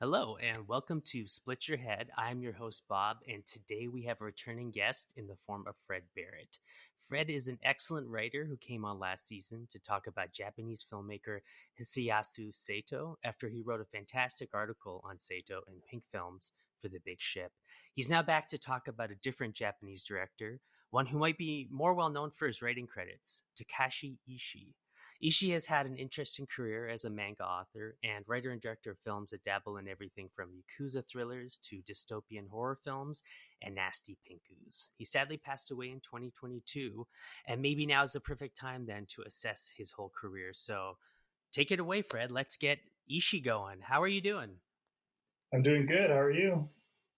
Hello and welcome to Split Your Head. I'm your host, Bob, and today we have a returning guest in the form of Fred Barrett. Fred is an excellent writer who came on last season to talk about Japanese filmmaker Hisayasu Sato after he wrote a fantastic article on Sato in Pink Films for The Big Ship. He's now back to talk about a different Japanese director, one who might be more well known for his writing credits, Takashi Ishii. Ishii has had an interesting career as a manga author and writer and director of films that dabble in everything from yakuza thrillers to dystopian horror films and nasty pinkus. He sadly passed away in 2022, and maybe now is the perfect time then to assess his whole career. So take it away, Fred. Let's get Ishii going. How are you doing? I'm doing good. How are you?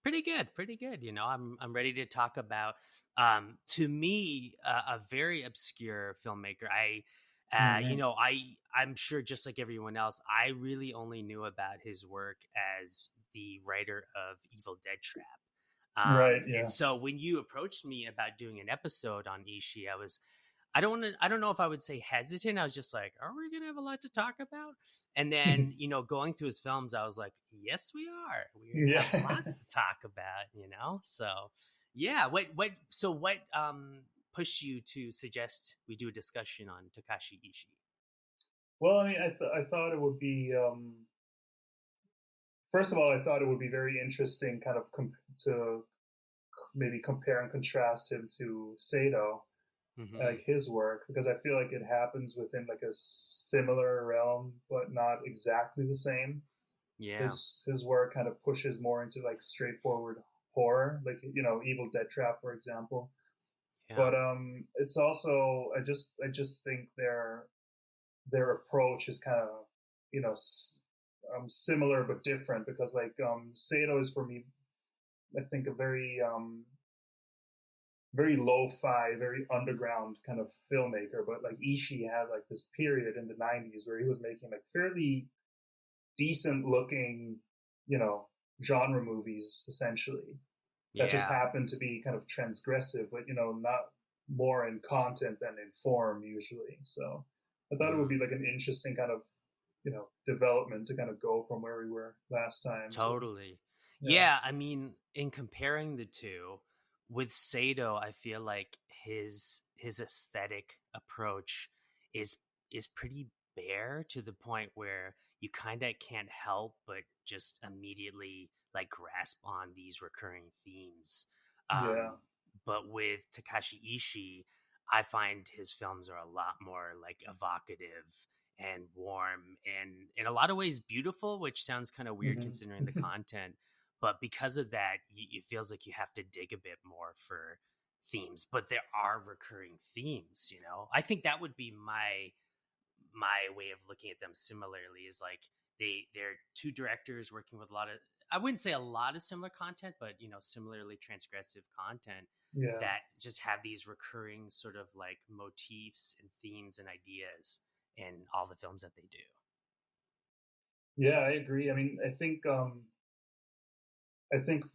Pretty good, pretty good. I'm ready to talk about to me a very obscure filmmaker. Hmm. I'm sure just like everyone else, I really only knew about his work as the writer of Evil Dead Trap. Right. And Yeah. so when you approached me about doing an episode on Ishii, I don't know if I would say hesitant. I was just like, are we gonna have a lot to talk about? And then, going through his films, I was like, yes, we are. We're gonna Yeah. have lots to talk about. So yeah, what pushed you to suggest we do a discussion on Takashi Ishii? Well, I mean, I thought it would be first of all, I thought it would be very interesting, kind of to maybe compare and contrast him to Sato, Mm-hmm. like his work, because I feel like it happens within like a similar realm, but not exactly the same. Yeah. His work kind of pushes more into like straightforward horror, like Evil Dead Trap, for example. Yeah. But it's also I just think their approach is kind of you know similar but different, because like Sato is for me, I think, a very lo-fi, very underground kind of filmmaker. But like Ishii had like this period in the 90s where he was making like fairly decent looking, you know, genre movies essentially, that just Yeah. happened to be kind of transgressive, but not more in content than in form usually. So I thought it would Mm. be like an interesting kind of development to kind of go from where we were last time to. Totally. Yeah. Yeah, I mean, in comparing the two, with Sato, I feel like his aesthetic approach is is pretty bare to the point where you kind of can't help but just immediately like grasp on these recurring themes. Yeah. But with Takashi Ishii, I find his films are a lot more like evocative and warm and in a lot of ways beautiful, which sounds kind of weird Hmm. considering the content. But because of that, it feels like you have to dig a bit more for themes. But there are recurring themes. I think that would be my way of looking at them similarly is like they're two directors working with a lot of, I wouldn't say a lot of similar content, but similarly transgressive content Yeah. that just have these recurring sort of like motifs and themes and ideas in all the films that they do. Yeah, I agree. I mean, I think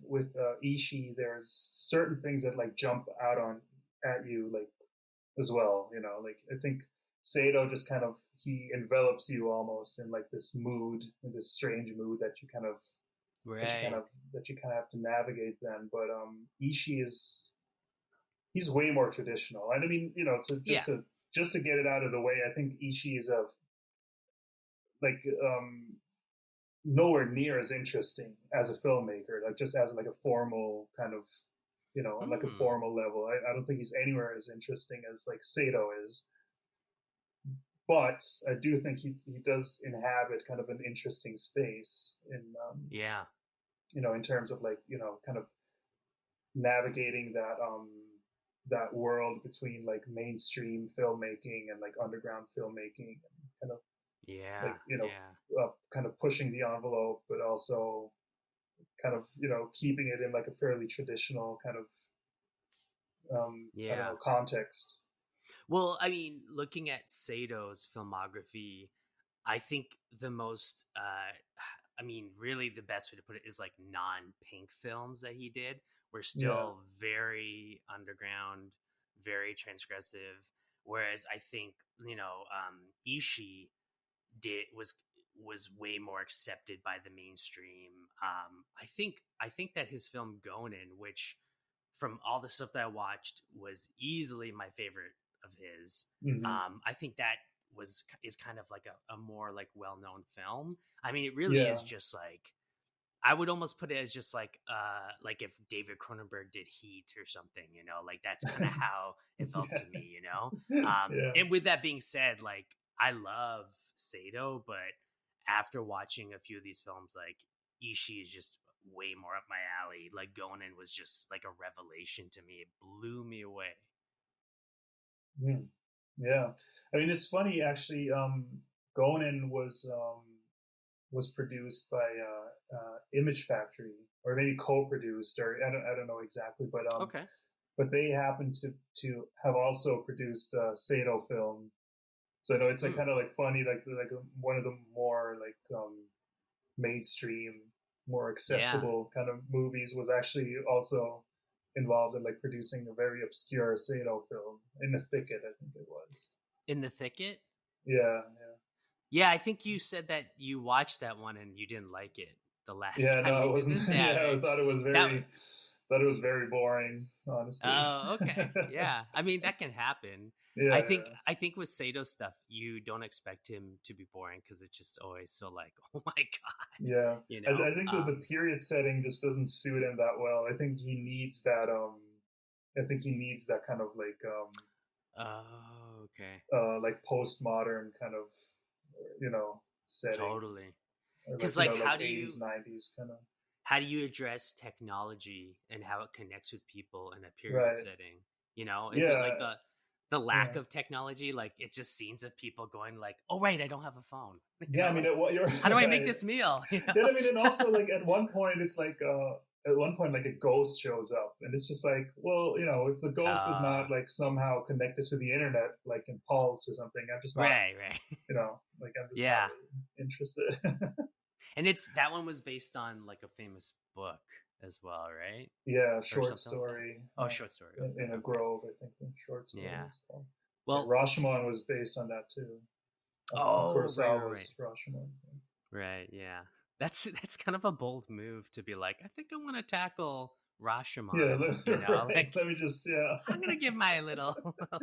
with Ishii, there's certain things that like jump out on at you, like, as well. Like, I think Sato just kind of, he envelops you almost in like this mood, in this strange mood that you kind of that you kind Right. of that you kind of have to navigate then. But Ishii is, he's way more traditional. And I mean, to Yeah. just to get it out of the way, I think Ishii is a like nowhere near as interesting as a filmmaker, like just as like a formal kind of, on like a Hmm. formal level. I don't think he's anywhere as interesting as like Sato is. But I do think he does inhabit kind of an interesting space in Yeah. in terms of like kind of navigating that world between like mainstream filmmaking and like underground filmmaking, and kind of Yeah. like Yeah. kind of pushing the envelope, but also kind of keeping it in like a fairly traditional kind of I don't Yeah. know, context. Well, I mean, looking at Sato's filmography, I think the most, I mean, really the best way to put it is like non-Pink films that he did were Yeah. still very underground, very transgressive. Whereas I think, Ishii did was way more accepted by the mainstream. I think that his film Gonin, which from all the stuff that I watched was easily my favorite of his. Hmm. I think that is kind of like a more like well known film. I mean, it really Yeah. is just like I would almost put it as just like if David Cronenberg did Heat or something, you know, like that's kind of how it felt Yeah. to me, you know. Yeah. And with that being said, like I love Sato, but after watching a few of these films, like Ishii is just way more up my alley. Like Gonin was just like a revelation to me. It blew me away. Mm. Yeah. I mean, it's funny actually. Gonin was produced by Image Factory, or maybe co-produced, or I don't know exactly, Okay. but they happen to have also produced a Sato film. So I know it's like Hmm. kind of like funny, like one of the more like mainstream, more Yeah. accessible kind of movies was actually also involved in like producing a very obscure Sato film, In the Thicket, I think it was. In the Thicket. Yeah, Yeah, I think you said that you watched that one and you didn't like it the last yeah. time No, you it did wasn't. this. Yeah, Yeah, I right. thought That. it was very boring, honestly. Oh, okay. Yeah. I mean, that can happen. Yeah, yeah, I think with Sato stuff, you don't expect him to be boring because it's just always so like, oh my god, yeah. you I know. think that the period setting just doesn't suit him that well. I think he needs that. I think he needs that kind of Oh, okay. like postmodern kind of, you know, setting, Totally. or Because like, you like, know, like 80s, 90s kind of. how do you address technology and how it connects with people in a period Right. setting? You know, is it Yeah. like the lack Yeah. of technology? Like it's just scenes of people going like, "Oh right, I don't have a phone." You Yeah. I know, mean, like you're how do I make right. this meal? You Yeah. know? I mean, and also like at one point, it's like, at one point, like a ghost shows up, and it's just like, well, you know, if the ghost is Uh, not like somehow connected to the internet, like in Pulse or something, I'm just not, right, right. you know, like I'm just not Yeah. really interested. And it's that one was based on like a famous book as well, right? Yeah, Or short something like that. story, Oh, short story. in Okay, a okay. grove, I think the short story Yeah. is called. Yeah, Well, Rashomon was based on that too. oh, right, right, right. Kurosawa's Rashomon. Right, yeah. That's kind of a bold move to be like, I think I want to tackle Yeah, Rashomon, you know? right. Like Let me just, yeah, I'm going to give my little like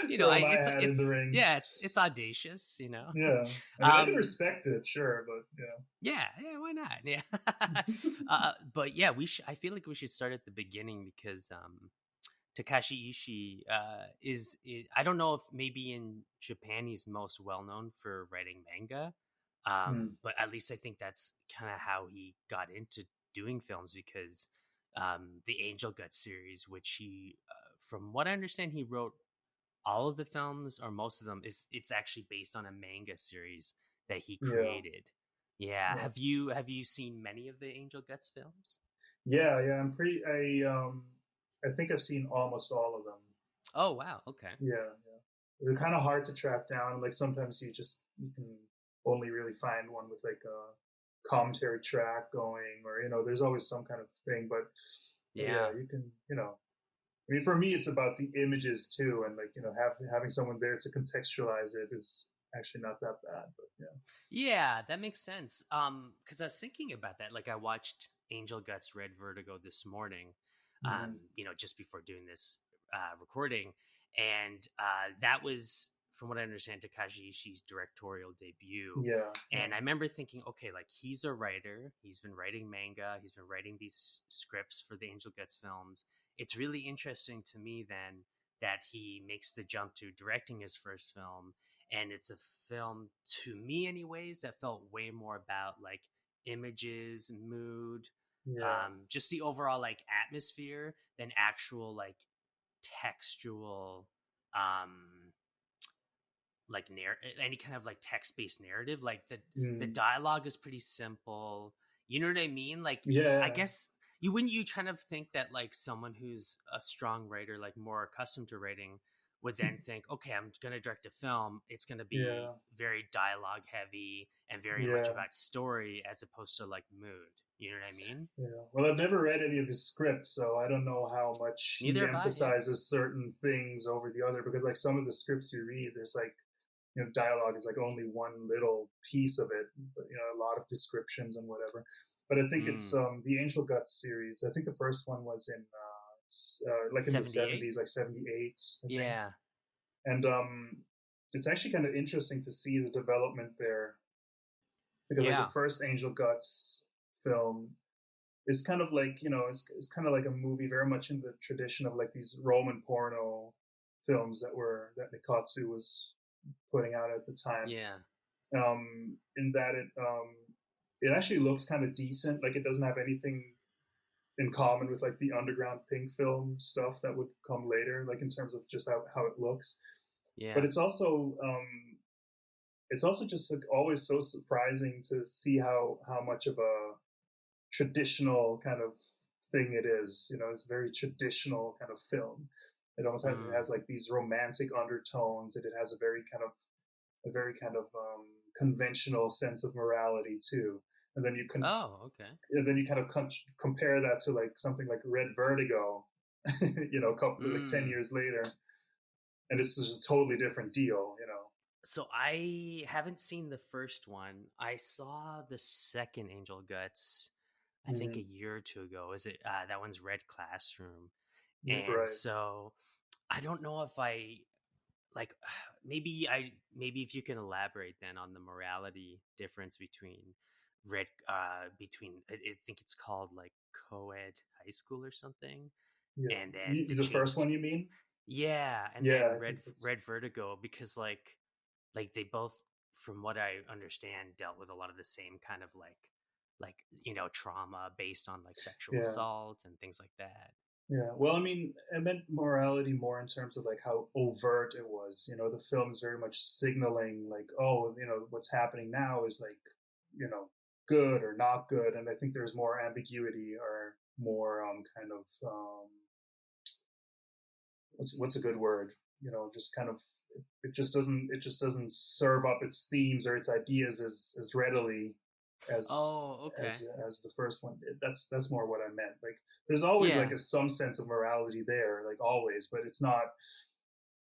you know, throw my hat in the it's ring. yeah, it's audacious, you know. Yeah, I mean, I can um respect it, sure, but yeah, yeah, why not? Yeah. yeah. But yeah, we should I feel like we should start at the beginning because Takashi Ishii is I don't know if maybe in Japan he's most well known for writing manga, Hmm. but at least I think that's kind of how he got into doing films because the Angel Gut series, which he, from what I understand, he wrote all of the films or most of them is it's actually based on a manga series that he Yeah, created. Yeah, yeah, have you seen many of the Angel Guts films? yeah, yeah. I think I've seen almost all of them. Oh wow, okay. Yeah, yeah. They're kind of hard to track down. Like sometimes you can only really find one with like a commentary track going, or you know, there's always some kind of thing. But yeah, Yeah. you can, you know. I mean, for me, it's about the images too, and like you know, having someone there to contextualize it is actually not that bad. But yeah. Yeah, that makes sense. Because I was thinking about that. Like I watched Angel Guts Red Vertigo this morning, Mm-hmm. you know, just before doing this recording. And that was, from what I understand, Takashi Ishii's directorial debut. Yeah, yeah, And I remember thinking, okay, like he's a writer. He's been writing manga. He's been writing these scripts for the Angel Guts films. It's really interesting to me then that he makes the jump to directing his first film, and it's a film, to me anyways, that felt way more about like images, mood, yeah, just the overall like atmosphere than actual like textual um like any kind of like text-based narrative. Like the mm, dialogue is pretty simple, you know what I mean? Like I yeah, guess you wouldn't you kind of think that like someone who's a strong writer, like more accustomed to writing, would then think, okay, I'm going to direct a film, it's going to be yeah, very dialogue heavy and very much yeah. about story as opposed to like mood, you know what I mean? Yeah. Well, I've never read any of his scripts, so I don't know how much he Neither have I. Yeah. emphasizes certain things over the other. Because like some of the scripts you read, there's like dialogue is like only one little piece of it, but a lot of descriptions and whatever. But I think it's Mm. the Angel Guts series. I think the first one was in like in the 78? 70s, like 78, I think. Yeah. And it's actually kind of interesting to see the development there, because like the Yeah. first Angel Guts film is kind of like it's kind of like a movie very much in the tradition of like these Roman porno films that Nikatsu was putting out at the time. Yeah. In that it actually looks kind of decent. Like it doesn't have anything in common with like the underground pink film stuff that would come later, like in terms of just how it looks. But Yeah. it's also just like always so surprising to see how much of a traditional kind of thing it is. It's a very traditional kind of film. It Mm. has like these romantic undertones, and it has a very kind of conventional sense of morality too. And then Oh, okay. you kind of compare that to like something like Red Vertigo, a couple like 10 Mm. years later, and this is just a totally different deal. So I haven't seen the first one. I saw the second Angel Guts, I think a Mm-hmm. year or two ago. Is it that one's Red Classroom? And Right. so I don't know if I like maybe if you can elaborate then on the morality difference between I think it's called like co-ed high school or something, Yeah. and then the The first changed. one, you mean? Yeah, and Yeah, then I think that's. Red Vertigo, because like they both, from what I understand, dealt with a lot of the same kind of like trauma based on like sexual Yeah. assault and things like that. Yeah. Well, I mean, I meant morality more in terms of like how overt it was. The film is very much signaling like, oh, what's happening now is like, good or not good, and I think there's more ambiguity or more kind of what's a good word? Just kind of it just doesn't serve up its themes or its ideas as readily as Oh, okay. as the first one did. That's more what I meant. Like there's always like Yeah. some sense of morality there, like always, but it's not.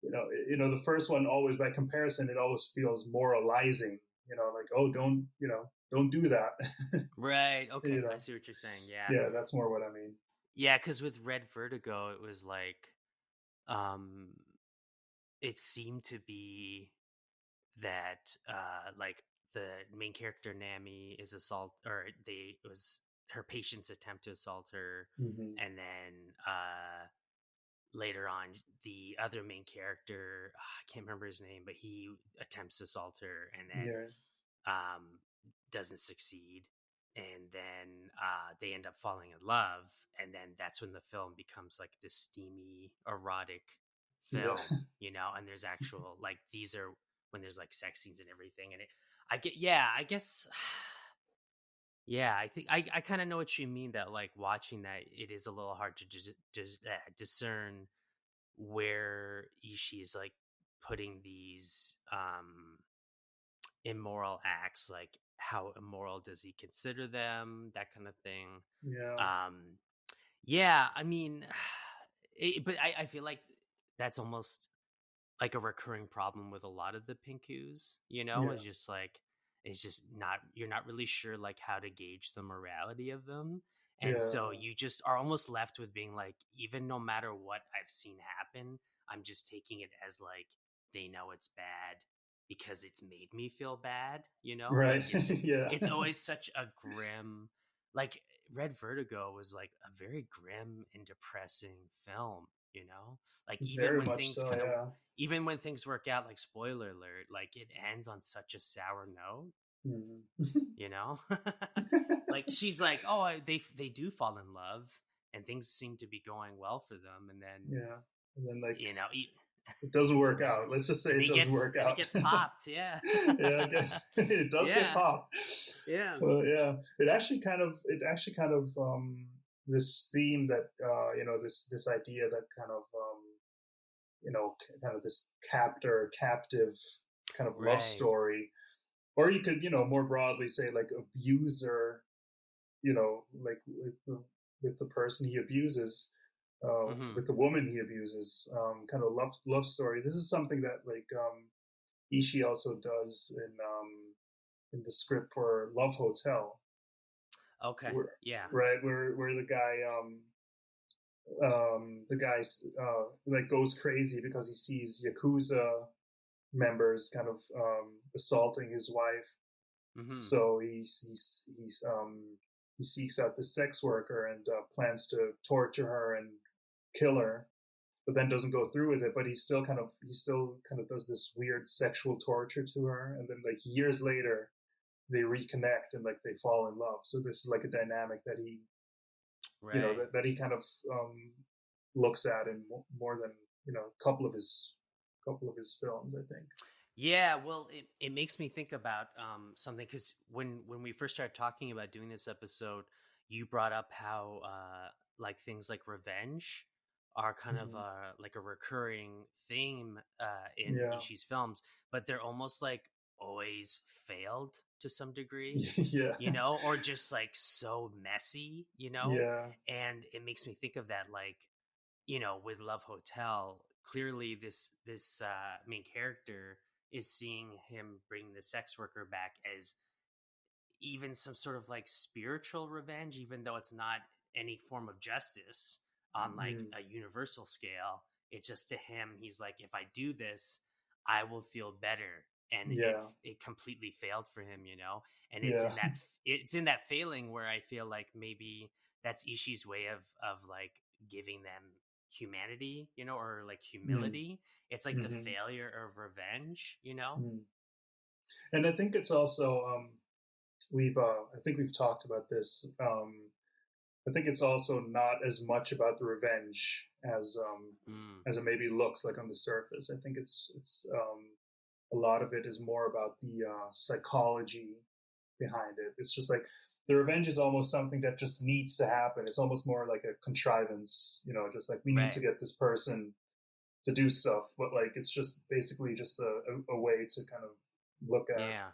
The first one always, by comparison, it always feels moralizing. Like, oh, don't do that. Right. Okay. you I know, see what you're saying. Yeah. yeah, that's more what I mean. Yeah, because with Red Vertigo, it was like, um, it seemed to be that, like the main character Nami is it was her patients attempt to assault her, Mm-hmm. and then later on, the other main character, I can't remember his name, but he attempts to assault her, and then Yeah, um, doesn't succeed, and then they end up falling in love, and then that's when the film becomes like this steamy, erotic film, yeah, and there's actual like these are when there's like sex scenes and everything, and I guess. Yeah, I think I kind of know what you mean, that like watching that it is a little hard to discern where Ishii is like putting these immoral acts, like how immoral does he consider them, that kind of thing. yeah, um yeah, I mean, but I feel like that's almost like a recurring problem with a lot of the pinkus, yeah, is just like it's just not you're not really sure like how to gauge the morality of them. And yeah, so you just are almost left with being like, even no matter what I've seen happen, I'm just taking it as like they know it's bad because it's made me feel bad, right. like Yeah, it's always such a grim, like Red Vertigo was like a very grim and depressing film, like very much so. Yeah. even when things work out, like spoiler alert, like it ends on such a sour note, Mm. you know like she's like, oh, they do fall in love and things seem to be going well for them, and then Yeah, and then like you know e- it doesn't and work then out. Let's just say then it he doesn't gets work then he out. gets popped. Yeah. Yeah, I guess it does get Yeah. popped. Yeah. Well, yeah, it actually kind of this theme that this idea that kind of kind of this captor captive kind of love Right. story, or you could more broadly say like abuser, like with the person he abuses, Mm-hmm. with the woman he abuses, kind of love story. This is something that like Ishii also does in the script for Love Hotel, Okay. where, Yeah. right, where the guy's like goes crazy because he sees yakuza members kind of assaulting his wife. Mm-hmm. So he seeks out the sex worker and plans to torture her and kill her, but then doesn't go through with it. But he still kind of does this weird sexual torture to her, and then like years later they reconnect and like they fall in love. So this is like a dynamic that he, Right. that he kind of looks at in more than a couple of his films, I think. Yeah, well, it makes me think about something because when we first started talking about doing this episode, you brought up how like things like revenge are kind of Mm-hmm. like a recurring theme in Yeah. Ishii's films, but they're almost like always failed to some degree, Yeah. or just like so messy. Yeah. And it makes me think of that like with Love Hotel, clearly this main character is seeing him bring the sex worker back as even some sort of like spiritual revenge, even though it's not any form of justice on like Mm. a universal scale. It's just to him, he's like, if I do this, I will feel better. And it Yeah. it completely failed for him. And Yeah. it's in that failing where I feel like maybe that's Ishii's way of like giving them humanity, or like Mm. humility. It's like the Mm-hmm. failure of revenge. Mm. And I think it's also we've I think we've talked about this. I think it's also not as much about the revenge Mm, as it maybe looks like on the surface. I think it's a lot of it is more about the psychology behind it. It's just like the revenge is almost something that just needs to happen. It's almost more like a contrivance, just like we need to right. get this person to do stuff, but like it's just basically just a way to kind of look at, Yeah.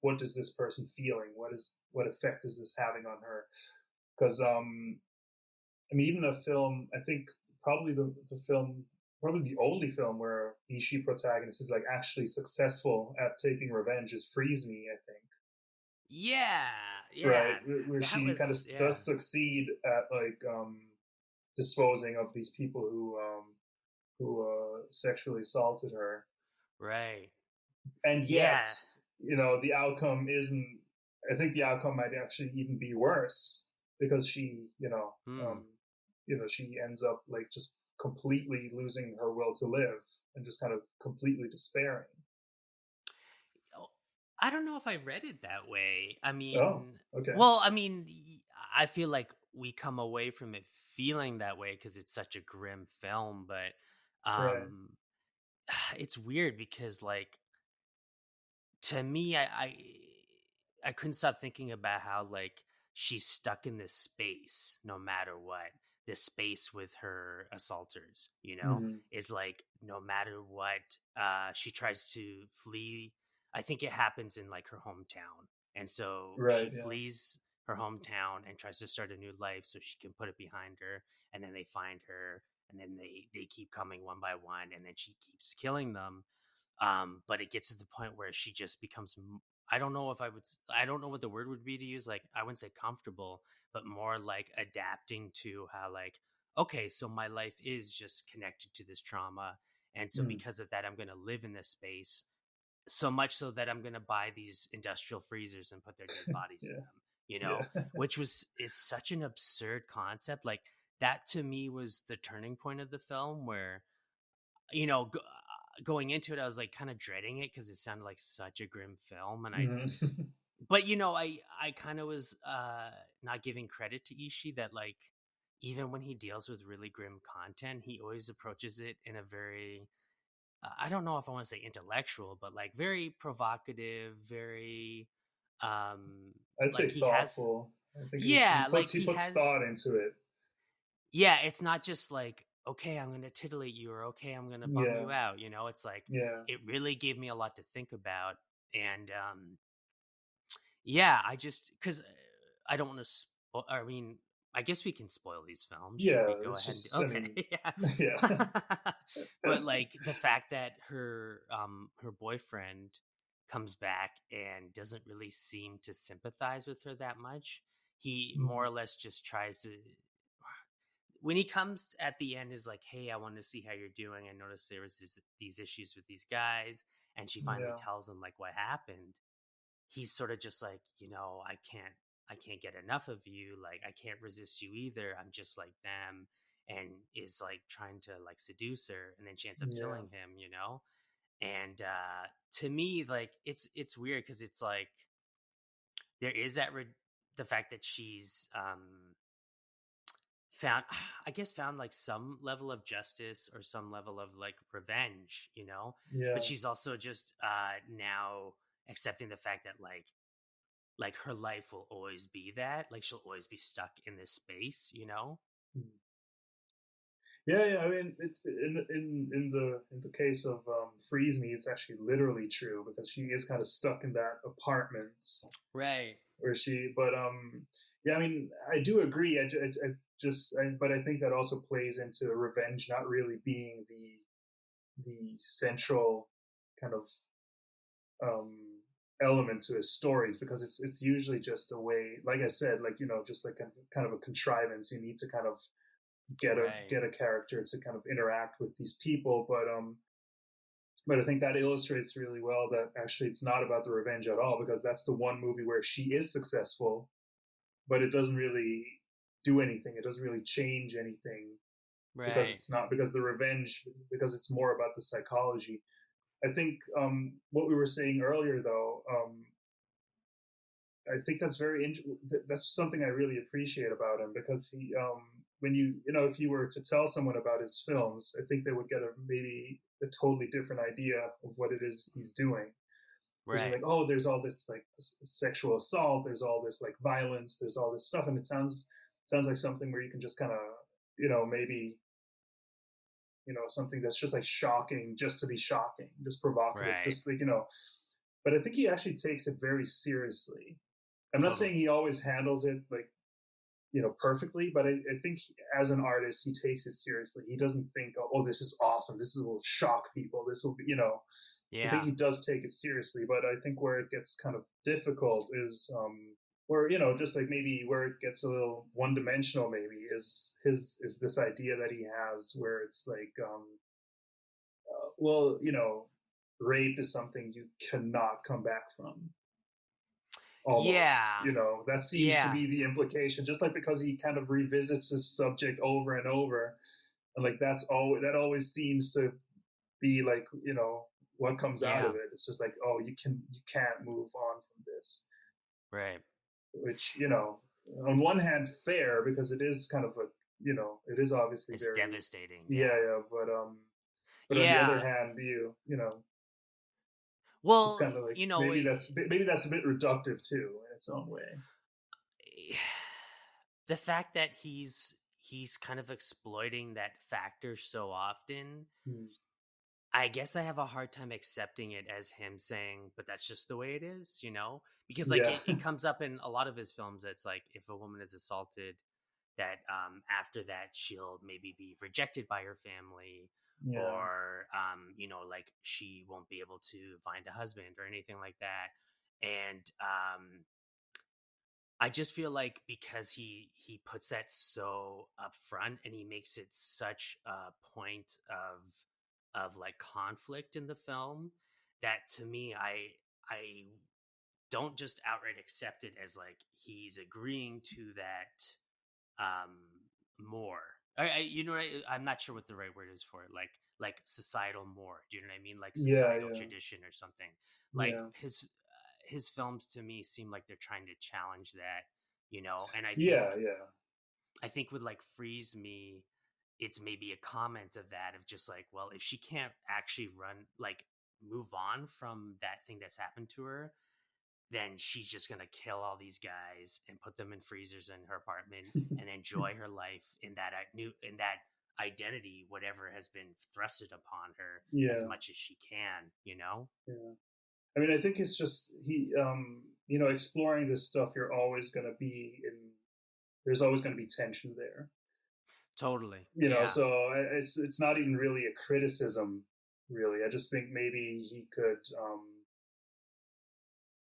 what is this person feeling? What effect is this having on her? Because I mean, even a film, I think probably the film, probably the only film where Ishii protagonist is like actually successful at taking revenge is Freeze Me, I think. Yeah, Right, yeah. where That she kind of was yeah. does succeed at like disposing of these people who sexually assaulted her, Right. and yet Yeah. the outcome isn't. I think the outcome might actually even be worse because Hmm. she ends up like just completely losing her will to live and just kind of completely despairing. Oh, I don't know if I read it that way. I Oh, mean, okay. well, I mean, I feel like we come away from it feeling that way because it's such a grim film, but Right. um it's weird because like to me I couldn't stop thinking about how like she's stuck in this space no matter what. This space with her assaulters, Mm-hmm. is like no matter what she tries to flee. I think it happens in like her hometown. And so Right. she Yeah. flees her hometown and tries to start a new life so she can put it behind her, and then they find her, and then they keep coming one by one, and then she keeps killing them. But it gets to the point where she just becomes I don't know if I don't know what the word would be to use. Like, I wouldn't say comfortable, but more like adapting to how, like, okay, so my life is just connected to this trauma. And so Mm. because of that, I'm going to live in this space, so much so that I'm going to buy these industrial freezers and put their dead bodies in Yeah. them, Yeah. which is such an absurd concept. Like, that to me was the turning point of the film where, going into it, I was like kind of dreading it because it sounded like such a grim film, and Mm-hmm. but I kind of was not giving credit to Ishii that like even when he deals with really grim content, he always approaches it in a very I don't know if I want to say intellectual, but like very provocative, very um I'd say like he has thoughtful. I think he yeah, like puts he he puts has thought into it. yeah, it's not just like, okay, I'm going to titillate you, or okay, I'm going to bum Yeah. you out. It's like Yeah. it really gave me a lot to think about. And yeah, I just cuz I don't want to I mean, I guess we can spoil these films. Should Yeah, we go it's ahead and just, I okay, mean, yeah. yeah. But like the fact that her boyfriend comes back and doesn't really seem to sympathize with her that much. He more Mm, or less just tries to when he comes at the end is like, "Hey, I want to see how you're doing. I noticed there was these issues with these guys." And she finally yeah, tells him like what happened. He's sort of just like, I can't get enough of you. Like, I can't resist you either. I'm just like them. And is like trying to like seduce her, and then she ends up yeah, killing him. And to me, like it's weird because it's like there is the fact that she's found I guess found like some level of justice or some level of like revenge. But yeah. she's also just now accepting the fact that like her life will always be that, like she'll always be stuck in this space. Mm. Yeah, yeah. I mean, it's in the case of Freeze Me, it's actually literally true because she is kind of stuck in that apartment Right. where she. But yeah, I mean, I do agree. But I think that also plays into revenge not really being the central kind of um, element to his stories because it's usually just a way, like I said, like just like kind of a contrivance. You need to kind of Right. get a character to kind of interact with these people, but I think that illustrates really well that actually it's not about the revenge at all because that's the one movie where she is successful, but it doesn't really do anything. It doesn't really change anything because Right. it's not because the revenge because it's more about the psychology. I think what we were saying earlier though, I think that's that's something I really appreciate about him because he when if you were to tell someone about his films, I think they would get maybe a totally different idea of what it is he's doing because you're Right. like, oh, there's all this like sexual assault, there's all this like violence, there's all this stuff, and it sounds like something where you can just kind of maybe something that's just like shocking just to be shocking, just provocative, Right. just like but I think he actually takes it very seriously. I'm not saying Totally. he always handles it like perfectly, but I think as an artist he takes it seriously. He doesn't think, oh, this is awesome, will shock people, this will be I think Yeah. he does take it seriously, but I think where it gets kind of difficult is where just like maybe where it gets a little one dimensional maybe is this idea that he has where it's like well rape is something you cannot come back from almost. Yeah. That seems to Yeah. be the implication, just like because he kind of revisits this subject over and over, and like that always seems to be like what comes out of Yeah. it. It's just like, oh, you can't move on from this, Right. which on one hand fair because it is kind of a it is obviously It's very, devastating. yeah, Yeah. yeah, but on the other Yeah. hand it's Well, kind of like maybe that's a bit reductive too in its own way. the fact that he's kind of exploiting that factor so often, Hmm. I guess I have a hard time accepting it as him saying, but that's just the way it is. Because like Yeah. it comes up in a lot of his films. It's like if a woman is assaulted, that after that she'll maybe be rejected by her family, Yeah. or like she won't be able to find a husband or anything like that. And I just feel like because he puts that so up front and he makes it such a point of like conflict in the film, that to me I don't just outright accept it as like he's agreeing to that more. I'm not sure what the right word is for it. Like societal more. Do you know what I mean? Like Yeah. societal Yeah. tradition or something. Like Yeah. his films to me seem like they're trying to challenge that. And I think Yeah. Yeah. I think with like Freeze Me, it's maybe a comment of that, of just like, well, if she can't actually like move on from that thing that's happened to her, then she's just gonna kill all these guys and put them in freezers in her apartment and enjoy her life in that identity, whatever has been thrusted upon her, as Yeah. much as she can. Yeah. I mean, I think it's just exploring this stuff. You're always going to be in. there's always going to be tension there. Totally. You know, Yeah. so it's not even really a criticism, really. I just think maybe he could,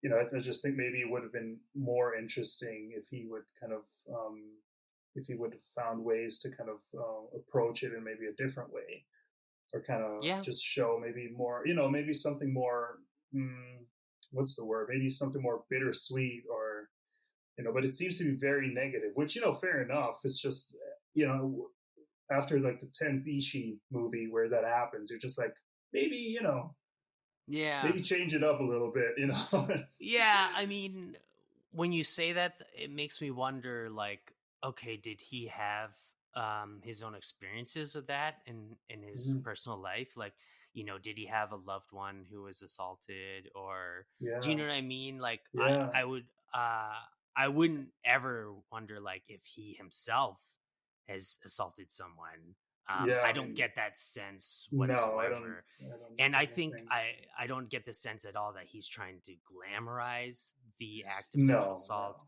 you know, I just think maybe it would have been more interesting if he would kind of, if he would have found ways to kind of approach it in maybe a different way, or kind of Yeah. just show maybe more, you know, maybe something more, what's the word? Maybe something more bittersweet, or, you know, but it seems to be very negative, which, you know, fair enough. It's just, you know, after like the 10th Ishii movie where that happens, you're just like, maybe, you know, Yeah. maybe change it up a little bit, you know? Yeah, I mean, when you say that, it makes me wonder, like, okay, did he have his own experiences with that in his Mhm. personal life? Like, did he have a loved one who was assaulted, or do you Yeah, know what I mean? Like, yeah, uh I wouldn't ever wonder like if he himself has assaulted someone. yeah. I I don't mean, get that sense no, whatsoever. And I I don't think think. I don't get the sense at all that he's trying to glamorize the act of sexual No, assault.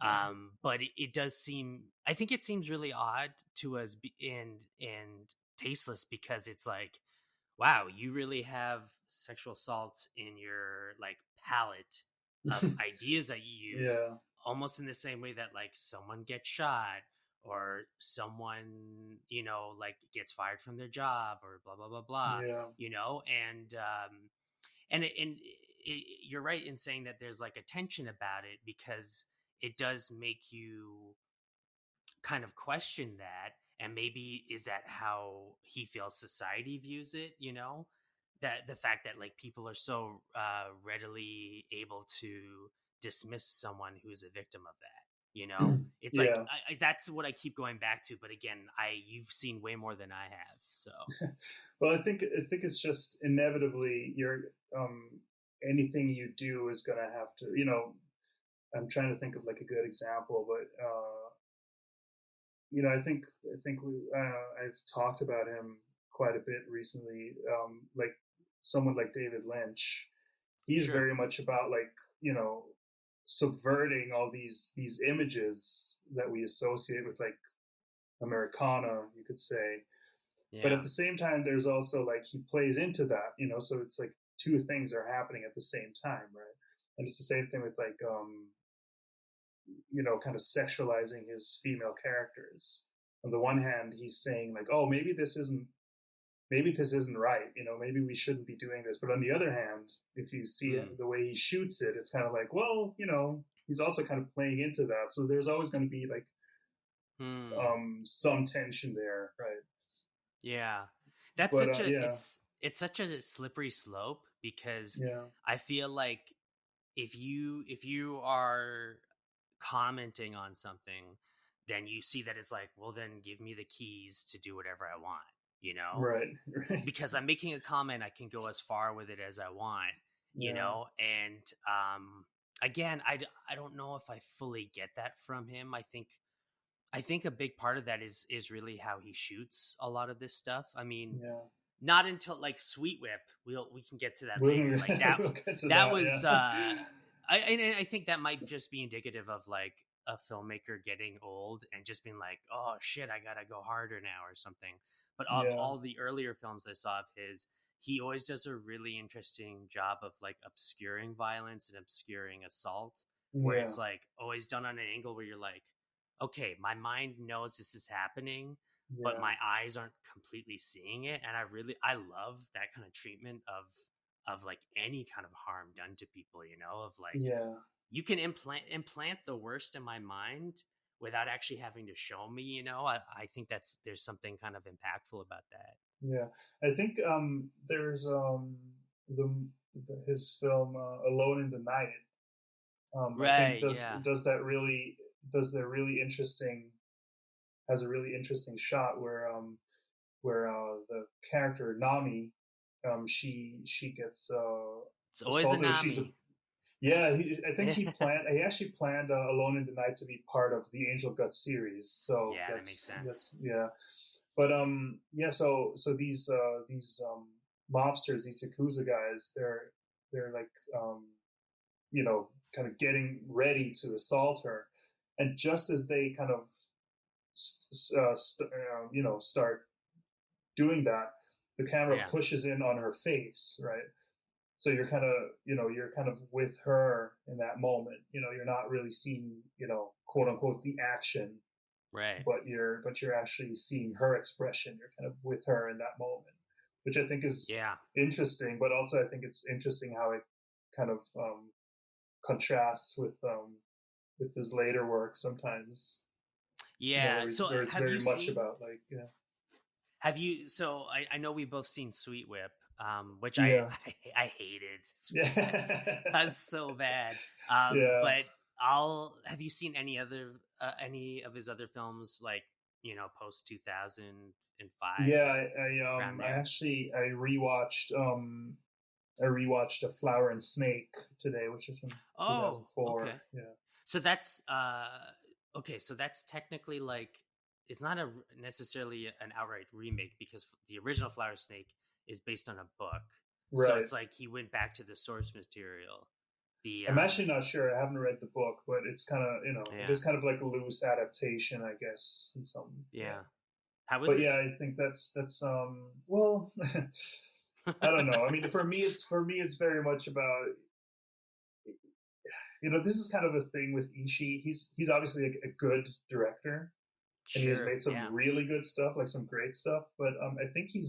no, no. But it does seem. I think it seems really odd to us, and tasteless, because it's like, wow, you really have sexual assault in your like palette of ideas that you use, Yeah, almost in the same way that like someone gets shot, or someone like gets fired from their job, or blah blah blah blah, yeah, and you're right in saying that there's like a tension about it, because it does make you kind of question that. And maybe is that how he feels society views it, that the fact that like people are so readily able to dismiss someone who's a victim of that. It's like yeah. that's what I keep going back to, but again, you've seen way more than I have, so. Well, I think it's just inevitably you're, um, anything you do is gonna have to, you know. I'm trying to think of like a good example, but you know, I think I've talked about him quite a bit recently. Like someone like David Lynch, he's Sure. very much about, like, you know, subverting all these images that we associate with like Americana, you could say. But Yeah. at the same time, there's also like he plays into that, you know. So it's like two things are happening at the same time, right? And it's the same thing with like, you know, kind of sexualizing his female characters. On the one hand, he's saying like, oh, maybe this isn't right, you know, maybe we shouldn't be doing this. But on the other hand, if you see it, Hmm. the way he shoots it, it's kind of like, well, you know, he's also kind of playing into that. So there's always going to be like, Hmm. some tension there, right? Yeah. That's But such a yeah, it's such a slippery slope, because yeah, I feel like if you are commenting on something, then you see that it's like, well, then give me the keys to do whatever I want, you know? right, right, Because I'm making a comment, I can go as far with it as I want, yeah, And again, I don't know if I fully get that from him. I think a big part of that is really how he shoots a lot of this stuff. I mean, yeah. not until like Sweet Whip, we can get to that later. We'll, Like that we'll get to that that, was yeah. I think that might just be indicative of like a filmmaker getting old and just being like, oh shit, I gotta go harder now or something. But of Yeah, all the earlier films I saw of his, he always does a really interesting job of like obscuring violence and obscuring assault, where yeah, it's like always done on an angle where you're like, okay, my mind knows this is happening, but yeah, my eyes aren't completely seeing it. And I love that kind of treatment of like any kind of harm done to people, of like, yeah, you can implant the worst in my mind without actually having to show me. I think there's something kind of impactful about that. yeah. I think there's the, his film Alone in the Night. I think Right. Yeah. does that really interesting, has a really interesting shot where the character Nami, she gets It's always a assaulted. She's a, Nami. yeah. I think Yeah. he actually planned Alone in the Night to be part of the Angel Guts series. So Yeah, that makes sense. that's yeah. But yeah. So these mobsters, these yakuza guys, they're like, you know, kind of getting ready to assault her, and just as they kind of start doing that, the camera Yeah. pushes in on her face, right? So you're kind of, you're kind of with her in that moment. You're not really seeing, quote unquote, the action, Right. but you're actually seeing her expression. You're kind of with her in that moment, which I think is Yeah. interesting. But also, I think it's interesting how it kind of contrasts with his later work sometimes. Yeah. Where it's very much about like, I know we both seen Sweet Whip, which I, yeah, I hated Sweet Whip. yeah, That was so bad. yeah, But have you seen any of his other films, like, post 2005, yeah. around I there? actually I rewatched A Flower and Snake today, which is from Oh, 2004. okay. Yeah, So that's okay. So that's technically like, it's not necessarily an outright remake, because the original Flower Snake is based on a book. So right. it's like he went back to the source material. The I'm actually not sure. I haven't read the book, but it's kind of, it Yeah, is kind of like a loose adaptation, I guess, in some. Yeah, yeah. How was but it? yeah, I think that's well, I don't know. I mean, for me it's very much about, this is kind of a thing with Ishii. He's obviously a good director, and he has Sure. made some Yeah. really good stuff, like some great stuff. But I think he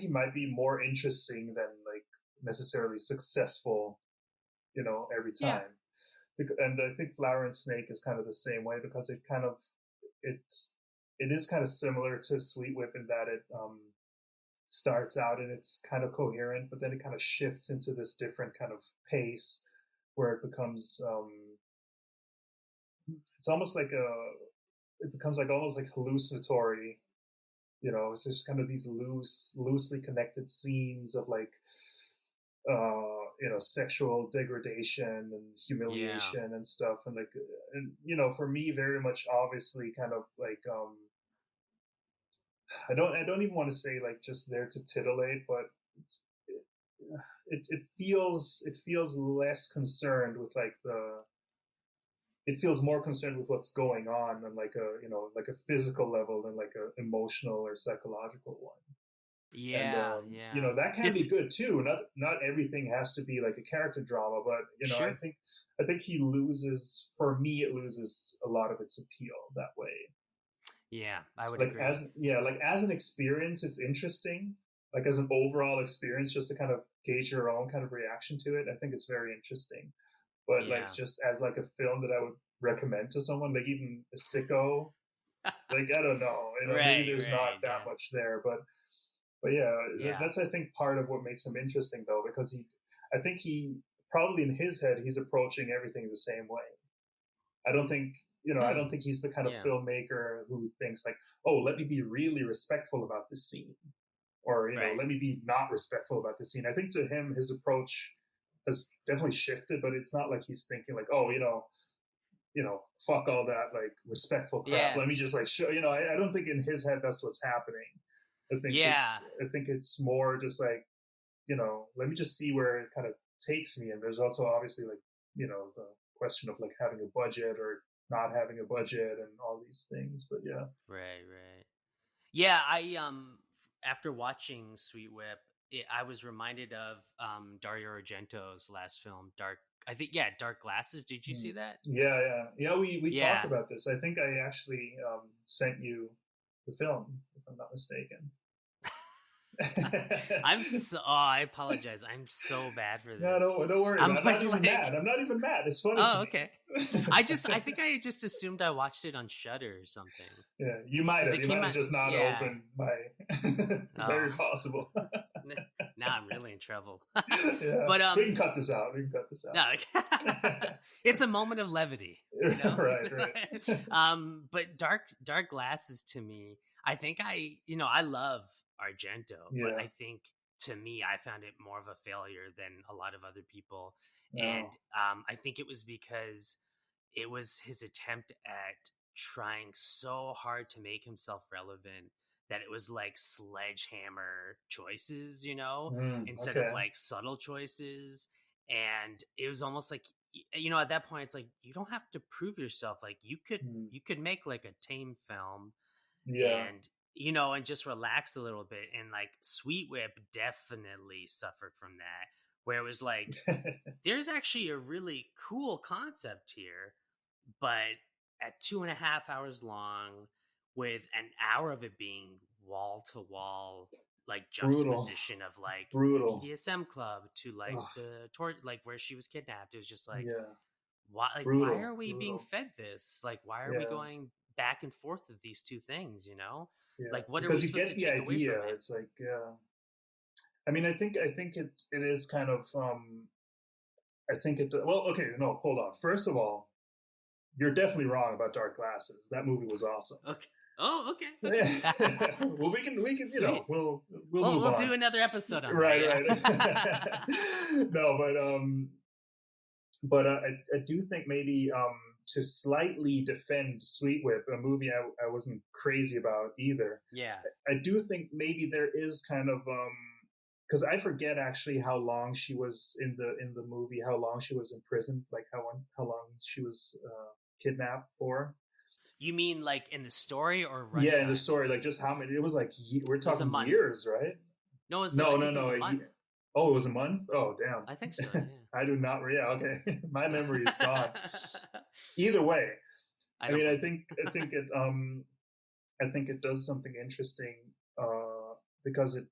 might be more interesting than like necessarily successful, every Yeah. time. And I think Flower and Snake is kind of the same way, because it it is kind of similar to Sweet Whip in that it starts out and it's kind of coherent, but then it kind of shifts into this different kind of pace where it's almost like it becomes like almost like hallucinatory. It's just kind of these loosely connected scenes of like sexual degradation and Yeah. humiliation and stuff, and like, and for me, very much obviously kind of like, I don't even want to say like just there to titillate, but it feels less concerned with like it feels more concerned with what's going on on like a physical level than like a emotional or psychological one. And Yeah. Yeah. that can This. be good too. Not everything has to be like a character drama, but Sure. I think he loses. For me, it loses a lot of its appeal that way. Yeah, I would Like agree. as an experience, it's interesting. Like as an overall experience, just to kind of gauge your own kind of reaction to it, I think it's very interesting. But like Yeah. just as like a film that I would recommend to someone, like even a sicko, like I don't know, maybe Right. there's Right. not that Yeah. much there, but yeah, Yeah. that's I think part of what makes him interesting though, because I think he probably in his head he's approaching everything the same way. I don't think I Hmm. don't think he's the kind of Yeah. filmmaker who thinks like, oh, let me be really respectful about this scene, or Right. let me be not respectful about this scene. I think to him his approach has definitely shifted, but it's not like he's thinking like, oh, fuck all that like respectful crap. Yeah. Let me just like show. I don't think in his head that's what's happening. I think Yeah. it's I think it's more just like, let me just see where it kind of takes me. And there's also obviously like, the question of like having a budget or not having a budget and all these things. But yeah. Right. Right. Yeah. After watching Sweet Whip, I was reminded of Dario Argento's last film, Dark. I think, yeah, Dark Glasses. Did you Mm. see that? Yeah, yeah, yeah. We talked Yeah. about this. I think I actually sent you the film, if I'm not mistaken. I apologize. I'm so bad for No, this. don't worry I'm about it. I'm not always even like, mad. I'm not even mad. It's funny to oh, me. okay. I think I just assumed I watched it on Shudder or something, Yeah, you might because have. it You came might have out. just not Yeah. opened my. Oh, Very possible. now I'm really in trouble. Yeah, But we can cut this out. We can cut this no, out. it's a moment of levity, you know. Right, right. But Dark Glasses, to me, I think I love Argento, but Yeah. I think, to me, I found it more of a failure than a lot of other people. And No. I think it was because it was his attempt at trying so hard to make himself relevant, that it was like sledgehammer choices, instead of Okay. like subtle choices. And it was almost like at that point it's like you don't have to prove yourself. Like Mm. you could make like a tame film Yeah. and and just relax a little bit. And like Sweet Whip definitely suffered from that, where it was like there's actually a really cool concept here, but at 2.5 hours long, with an hour of it being wall to wall, like Brutal. juxtaposition of like the Brutal. BDSM club to like Ugh. the like where she was kidnapped. It was just like, Yeah. why Brutal. are we being Brutal. fed this? Like, why are we Yeah. going back and forth with these two things? Yeah. Like, what are we Because you supposed to get the take away idea. from it? It's like, yeah. I mean, I think it is kind of I think it well, okay, no, hold on. First of all, you're definitely wrong about Dark Glasses. That movie was awesome. Okay. Oh, okay, Yeah. okay. Well, we can, Sweet. we'll Well, move we'll on. do another episode on that. Right, Yeah. right. No, but I do think maybe to slightly defend Sweet Whip, a movie I wasn't crazy about either. Yeah. I do think maybe there is kind of because I forget actually how long she was in the movie, how long she was in prison, like how long she was kidnapped for. You mean like in the story or Yeah, in the runtime? story, like just how many? It was like we're It was a talking month. years, right? No, it was. I No, no, think it was no. a month. Oh, it was a month. Oh, damn. I think so. Yeah. I do not. Yeah, okay. My memory is gone. Either way, I I don't mean, believe you. I think it does something interesting because it,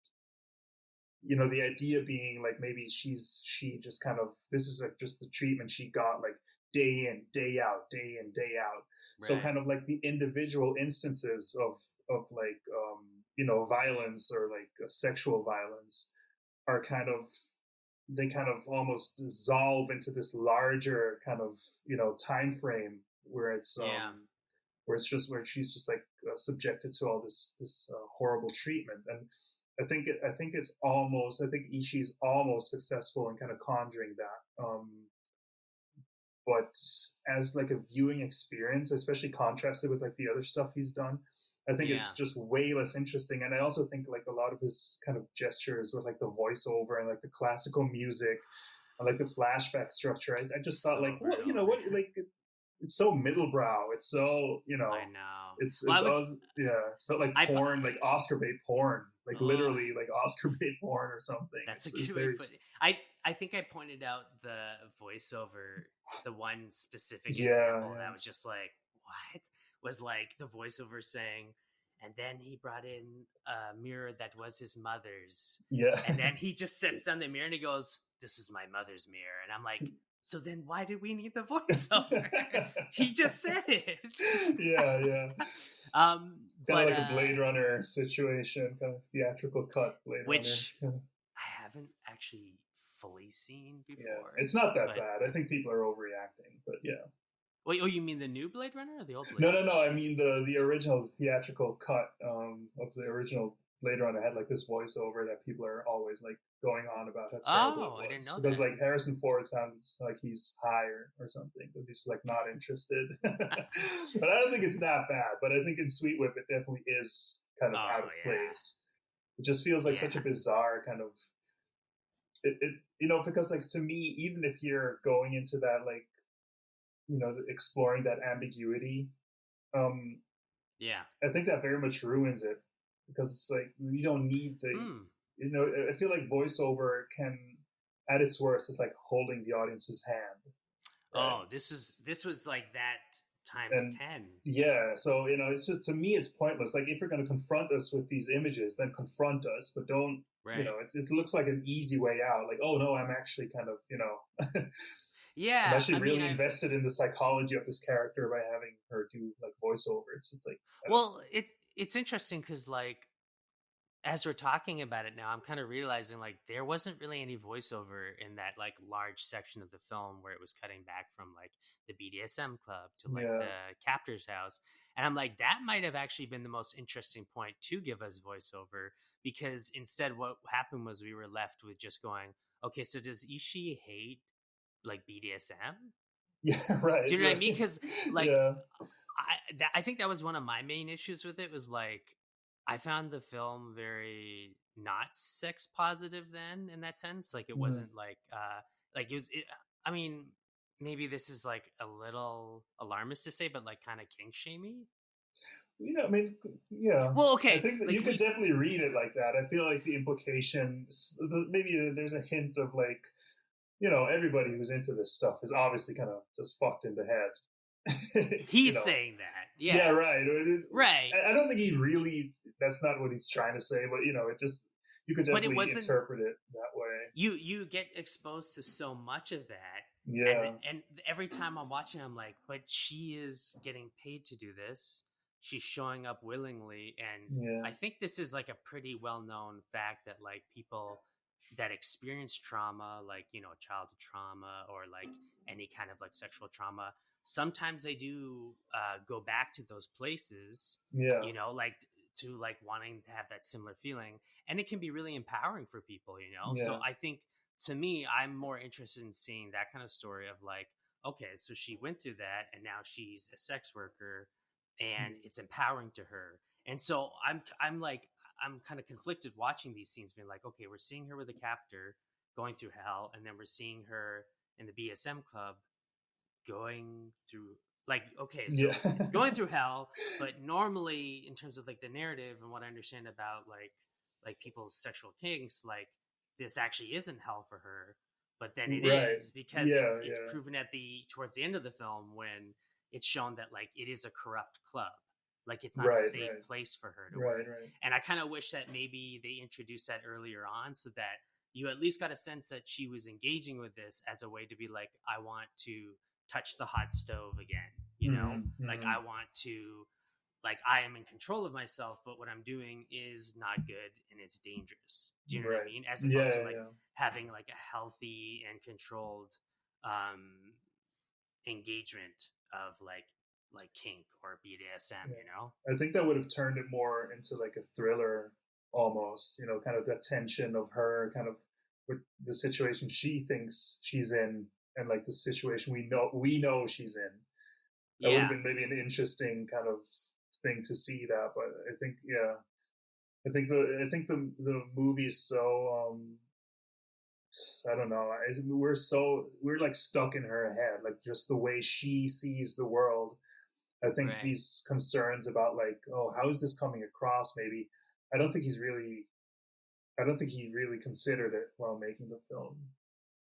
the idea being like maybe she just kind of this is like just the treatment she got like day in, day out, day in, day out. So Right. kind of like the individual instances of like violence or like sexual violence are kind of they kind of almost dissolve into this larger kind of time frame where Yeah. where she's just like subjected to all this horrible treatment. And I think Ishii's almost successful in kind of conjuring that. But as like a viewing experience, especially contrasted with like the other stuff he's done, I think Yeah. it's just way less interesting. And I also think like a lot of his kind of gestures with like the voiceover and like the classical music and like the flashback structure, I just thought So like, over and what, over. like it's so middlebrow. It's so, I know. Well, it's always, yeah, it felt like I. porn, like Oscar bait porn, like Oh, literally like Oscar bait porn or something. that's a It's good way to very, put it. I think I pointed out the voiceover, the one specific yeah, example that was just like, what? Was like the voiceover saying, and then he brought in a mirror that was his mother's. yeah, And then he just sits down the mirror and he goes, "This is my mother's mirror." And I'm like, so then why did we need the voiceover? He just said it. yeah, yeah. It's kind of But like a Blade Runner situation, kind of theatrical cut Blade Runner. which I haven't actually fully seen Yeah, before. it's not that But bad. I think people are overreacting, but yeah. wait, oh, you mean the new Blade Runner or the old Blade No, no, Runner? no. I mean the original theatrical cut of the original Blade Runner had like this voiceover that people are always like going on about how terrible it Oh, I didn't was know because that. like Harrison Ford sounds like he's high or something because he's like not interested. But I don't think it's that bad. But I think in Sweet Whip it definitely is kind of out Oh of yeah, place. It just feels like such a yeah, bizarre kind of because like to me even if you're going into that like exploring that ambiguity, um yeah. I think that very much ruins it because it's like you don't need Hmm. I feel like voiceover can at its worst is like holding the audience's hand, right? Oh, this was like that times And 10. yeah, so it's just to me it's pointless. Like if you're going to confront us with these images, then confront us, but don't. Right. It looks like an easy way out. Like, oh no, I'm actually kind of I'm Yeah, actually I mean, really invested in the psychology of this character by having her do like voiceover. It's just like I don't well, it's interesting because like as we're talking about it now, I'm kind of realizing like there wasn't really any voiceover in that like large section of the film where it was cutting back from like the BDSM club to know. like Yeah, the captor's house. And I'm like, that might have actually been the most interesting point to give us voiceover, because instead what happened was we were left with just going, okay, so does Ishii hate like BDSM? yeah, Do right, you know what I mean? right. Because like Yeah. I think that was one of my main issues with it, was like I found the film very not sex positive then, in that sense. Like it Mm. wasn't like it was I mean, maybe this is like a little alarmist to say, but like kind of kink shamey. I mean, yeah. Well, I okay, think that like you could definitely read it like that. I feel like the implications, maybe there's a hint of like, everybody who's into this stuff is obviously kind of just fucked in the head. he's saying that, Yeah, yeah, right. right. I don't think he really. That's not what he's trying to say, but it just you could But it definitely wasn't. interpret it that way. You get exposed to so much of that, Yeah, and every time I'm watching, I'm like, but she is getting paid to do this. She's showing up willingly, and yeah, I think this is like a pretty well known fact that like people that experience trauma, like childhood trauma or like any kind of like sexual trauma, sometimes they do go back to those places, yeah, like to like wanting to have that similar feeling, and it can be really empowering for people. So yeah, I think, to me, I'm more interested in seeing that kind of story of like, okay, so she went through that and now she's a sex worker and it's empowering to her. And so I'm kind of conflicted watching these scenes, being like, okay, we're seeing her with a captor going through hell, and then we're seeing her in the BSM club going through, like, okay, yeah, so it's going through hell, but normally in terms of like the narrative and what I understand about like people's sexual kinks, like this actually isn't hell for her, but then it right. is, because Yeah, it's yeah, proven at the towards the end of the film when it's shown that like it is a corrupt club, like it's not a right, safe right, place for her to right, work. right. And I kind of wish that maybe they introduced that earlier on, so that you at least got a sense that she was engaging with this as a way to be like, I want to touch the hot stove again, Mm-hmm, like mm-hmm. I want to, like I am in control of myself, but what I'm doing is not good and it's dangerous. Do you know what I Right. mean? As opposed to Yeah, like yeah, having like a healthy and controlled um engagement of like kink or BDSM, yeah. I think that would have turned it more into like a thriller almost. Kind of that tension of her kind of with the situation she thinks she's in, and like the situation we know she's in. That would have Yeah. been maybe an interesting kind of thing to see that. But I think, yeah, I think the movie is so I don't know. We're like stuck in her head, like just the way she sees the world. I think Right. these concerns about like, oh, how is this coming across? Maybe I don't think he's really. I don't think he really considered it while making the film.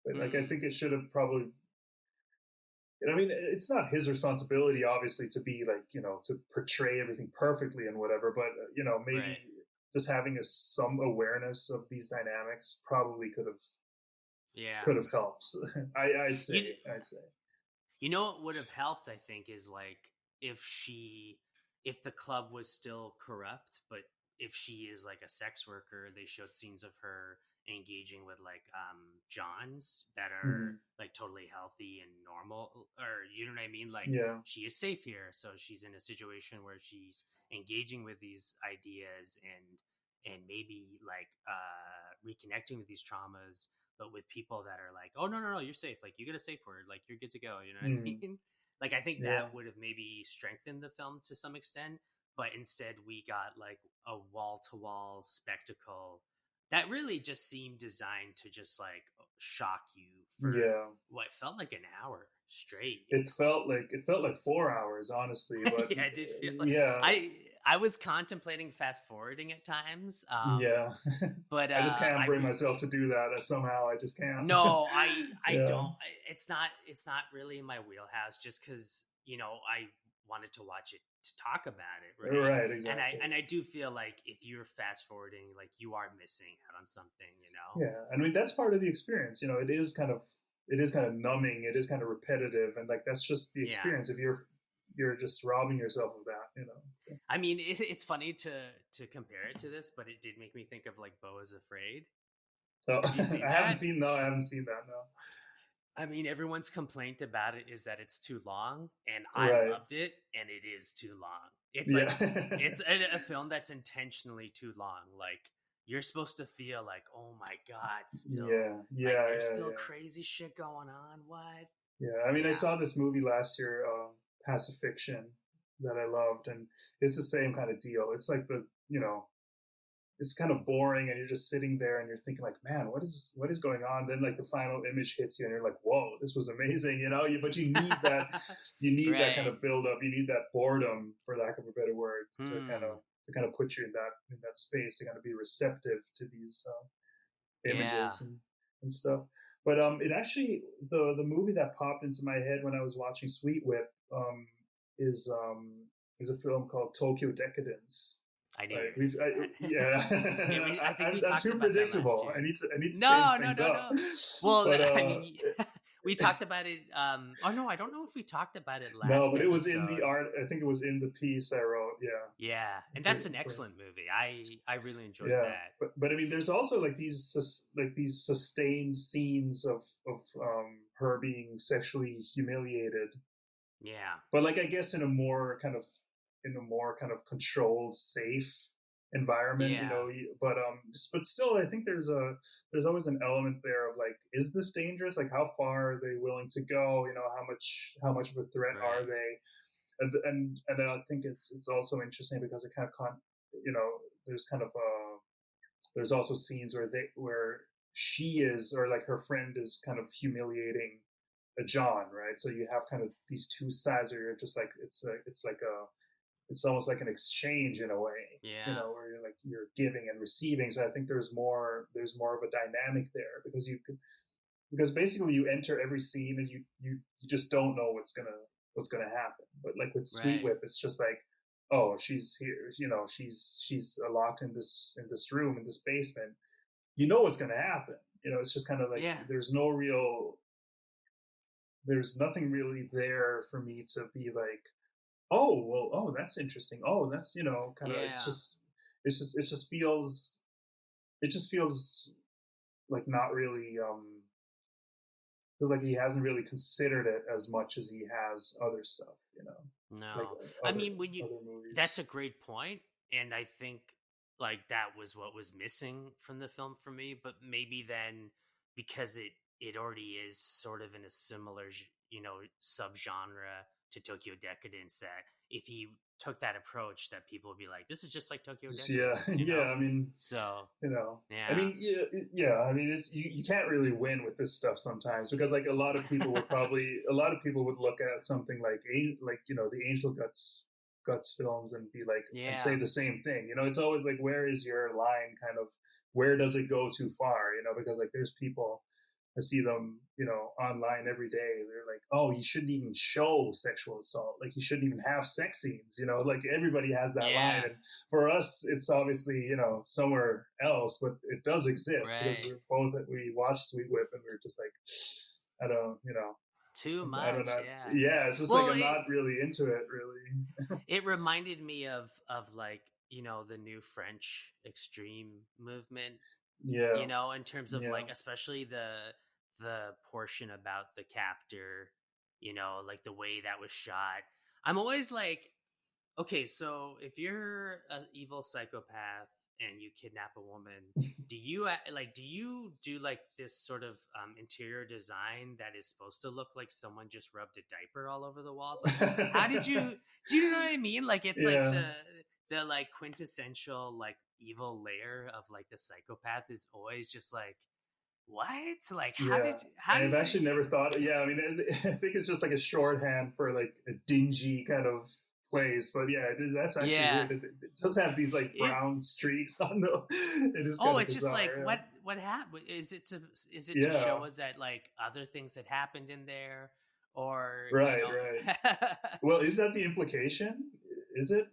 But like, I Hmm. think it should have probably. I mean, it's not his responsibility, obviously, to be like, to portray everything perfectly and whatever. But maybe Right. just having some awareness of these dynamics probably could have Yeah. could have helped. I'd say. you I'd say. what would have helped, I think, is like if she, if the club was still corrupt, but if she is like a sex worker, they showed scenes of her engaging with like johns that are Mm-hmm. like totally healthy and normal, or you know what I mean, like Yeah. she is safe here, so she's in a situation where she's engaging with these ideas and maybe like reconnecting with these traumas, but with people that are like, oh no, you're safe, like you get a safe word, like you're good to go, you know what I Mm-hmm. mean? Like I think Yeah. that would have maybe strengthened the film to some extent, but instead we got like a wall to wall spectacle that really just seemed designed to just like shock you for Yeah. what felt like an hour straight. It felt like 4 hours, honestly. But Yeah, it did feel like, yeah, I was contemplating fast forwarding at times, yeah. but I just can't I bring myself to do that. Somehow, I just can't. no, I Yeah. don't. It's not really in my wheelhouse, just because I wanted to watch it to talk about it, right? Right. And I Exactly. and I do feel like if you're fast forwarding, like you are missing out on something. Yeah. I mean, that's part of the experience. It is kind of numbing. It is kind of repetitive, and like that's just the Yeah. experience. If you're just robbing yourself of that. So. I mean, it's funny to compare it to this, but it did make me think of like Beau is Afraid. So Have you seen I haven't that? seen. No, I haven't seen that. No. I mean, everyone's complaint about it is that it's too long, and I Right. loved it, and it is too long. It's like Yeah. it's a film that's intentionally too long. Like you're supposed to feel like, oh my god, still Yeah. like Yeah. there's Yeah. still Yeah. crazy shit going on. What? Yeah, I mean, I Yeah. saw this movie last year, Pacifiction, that I loved, and it's the same kind of deal. It's like it's kind of boring, and you're just sitting there and you're thinking like, man, what is going on? Then like the final image hits you and you're like, whoa, this was amazing, but you need that, that kind Right. of build up, you need that boredom, for lack of a better word, to Hmm. kind of put you in that space, to kind of be receptive to these Yeah. images and stuff. But it actually, the movie that popped into my head when I was watching Sweet Whip, is is a film called Tokyo Decadence. I knew you Right? were going to say that. Yeah, Yeah. I think we I'm talked too about that last predictable. year. I need to change No, no, things no, up. no. Well, But I mean, we talked about it. Oh no, I don't know if we talked about it no, last but it was in the episode. art. I think it was in the piece I wrote. Yeah. Yeah, and For, that's an for excellent movie. I really enjoyed yeah, that. but I mean, there's also like these sustained scenes of her being sexually humiliated, Yeah, but like I guess in a more kind of controlled, safe environment, yeah, but still, I think there's always an element there of like, is this dangerous? Like, how far are they willing to go? How much of a threat are right. they? And I think it's also interesting because it kind of there's kind of there's also scenes where she is, or like her friend is kind of humiliating a John, right? So you have kind of these two sides where you're just like, it's almost like an exchange in a way, Yeah, where you're giving and receiving. So I think there's more of a dynamic there, because basically you enter every scene and you just don't know what's gonna happen. But like with Sweet right. Whip, it's just like, oh, she's here, she's locked in this room, in this basement. You know what's gonna happen. It's just kind of like, Yeah, there's nothing really there for me to be like, oh well, oh, that's interesting, oh, that's, kind of, yeah, it just feels like not really, feels like he hasn't really considered it as much as he has other stuff, like no. I mean, when you other movies. that's a great point, and I think like that was what was missing from the film for me. But maybe then because it already is sort of in a similar subgenre to Tokyo Decadence, that if he took that approach, that people would be like, this is just like Tokyo Yeah, Decadence, yeah, I mean, So I yeah, mean, yeah, yeah. I mean, you can't really win with this stuff sometimes, because like a lot of people would look at something like the Angel Guts films and be like, and say yeah, the same thing. It's always like, where is your line? Kind of, where does it go too far? Because like there's people, I see them, online every day. They're like, oh, you shouldn't even show sexual assault. Like, you shouldn't even have sex scenes. Like everybody has that line, yeah, and for us, it's obviously, somewhere else, but it does exist because right. we watch Sweet Whip, and we're just like, I don't, Too I don't much, know. yeah. Yeah, it's just like Well, I'm not really into it, really. it reminded me of like the new French extreme movement, Yeah, in terms of yeah, like especially the portion about the captor, like the way that was shot. I'm always like, okay, so if you're an evil psychopath and you kidnap a woman, do you do like this sort of interior design that is supposed to look like someone just rubbed a diaper all over the walls? Like, how did you do you know what I mean? Like it's like yeah. the like quintessential like evil layer of like the psychopath is always just like, what? Like Yeah, how I've does it actually never thought. Yeah, I mean, I think it's just like a shorthand for like a dingy kind of place. But yeah, that's actually yeah. weird. It does have these like It, brown streaks on the. It is kind Oh, of it's just like bizarre. what happened? Is it to Yeah, show us that like other things had happened in there, or right, right. Well, is that the implication? Is it?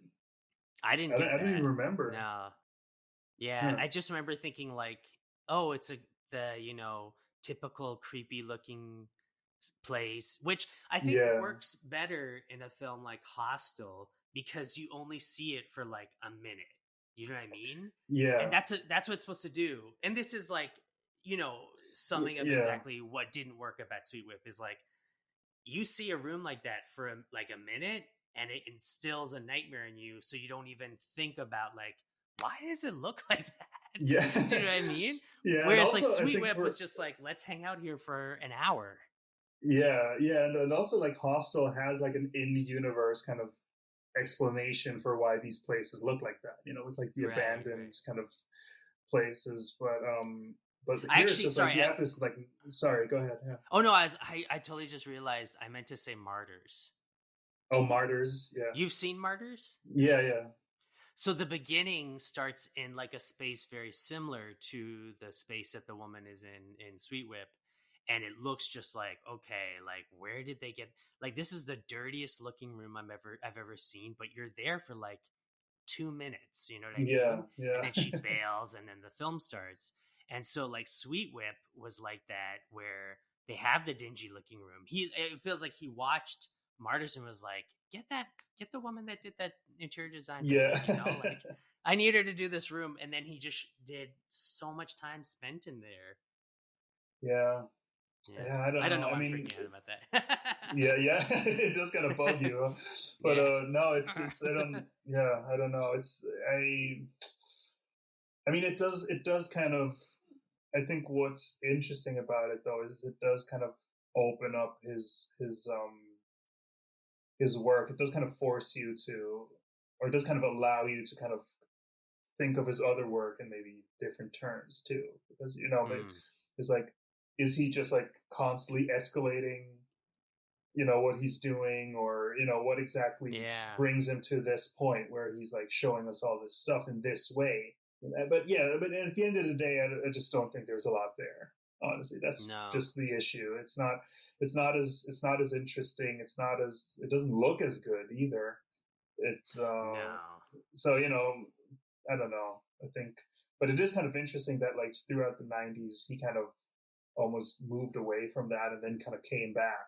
I didn't get I don't even that. remember. No, yeah, Huh. I just remember thinking like, oh, it's the typical creepy looking place, which I think Yeah, works better in a film like Hostel because you only see it for like a minute. You know what I mean? And yeah, that's what it's supposed to do. And this is like, you know, summing up yeah, exactly what didn't work about Sweet Whip is like you see a room like that for like a minute and it instills a nightmare in you, so you don't even think about like, why does it look like that? yeah, Do you know what I mean? yeah. And Whereas like also, I Sweet think Whip was for just like, let's hang out here for an hour. yeah, yeah, and also like Hostel has like an in universe kind of explanation for why these places look like that, with like the Right, abandoned right. kind of places. But here it's Actually, just like sorry. you have this like, sorry, go ahead. Yeah. Oh no, I totally just realized I meant to say Martyrs. Oh, Martyrs. Yeah. You've seen Martyrs? Yeah. Yeah. So the beginning starts in like a space very similar to the space that the woman is in Sweet Whip, and it looks just like, okay, like where did they get, like, this is the dirtiest looking room I've ever seen, but you're there for like 2 minutes, you know what I Yeah. mean? And Yeah. then she bails and then the film starts. And so like Sweet Whip was like that, where they have the dingy looking room. It feels like he watched Martyrs and was like, get the woman that did that interior design for me, Yeah. like I need her to do this room. And then he just did so much time spent in there. Yeah. Yeah. Yeah. I don't I don't know. know I why I'm mean, freaking out about that. yeah, yeah. It does kind of bug you, huh? But Yeah. no, it's I don't. Yeah, I don't know. I mean, it does kind of. I think what's interesting about it though is it does kind of open up his work. It does kind of force you to, or it does kind of allow you to kind of think of his other work in maybe different terms too, because Mm. it's like, is he just like constantly escalating, what he's doing, or what exactly Yeah. brings him to this point where he's like showing us all this stuff in this way. But yeah, but at the end of the day, I just don't think there's a lot there. Honestly, that's No. just the issue. It's not as interesting. It doesn't look as good either. It's No. so I don't know. I think, but it is kind of interesting that like throughout the '90s, he kind of almost moved away from that and then kind of came back,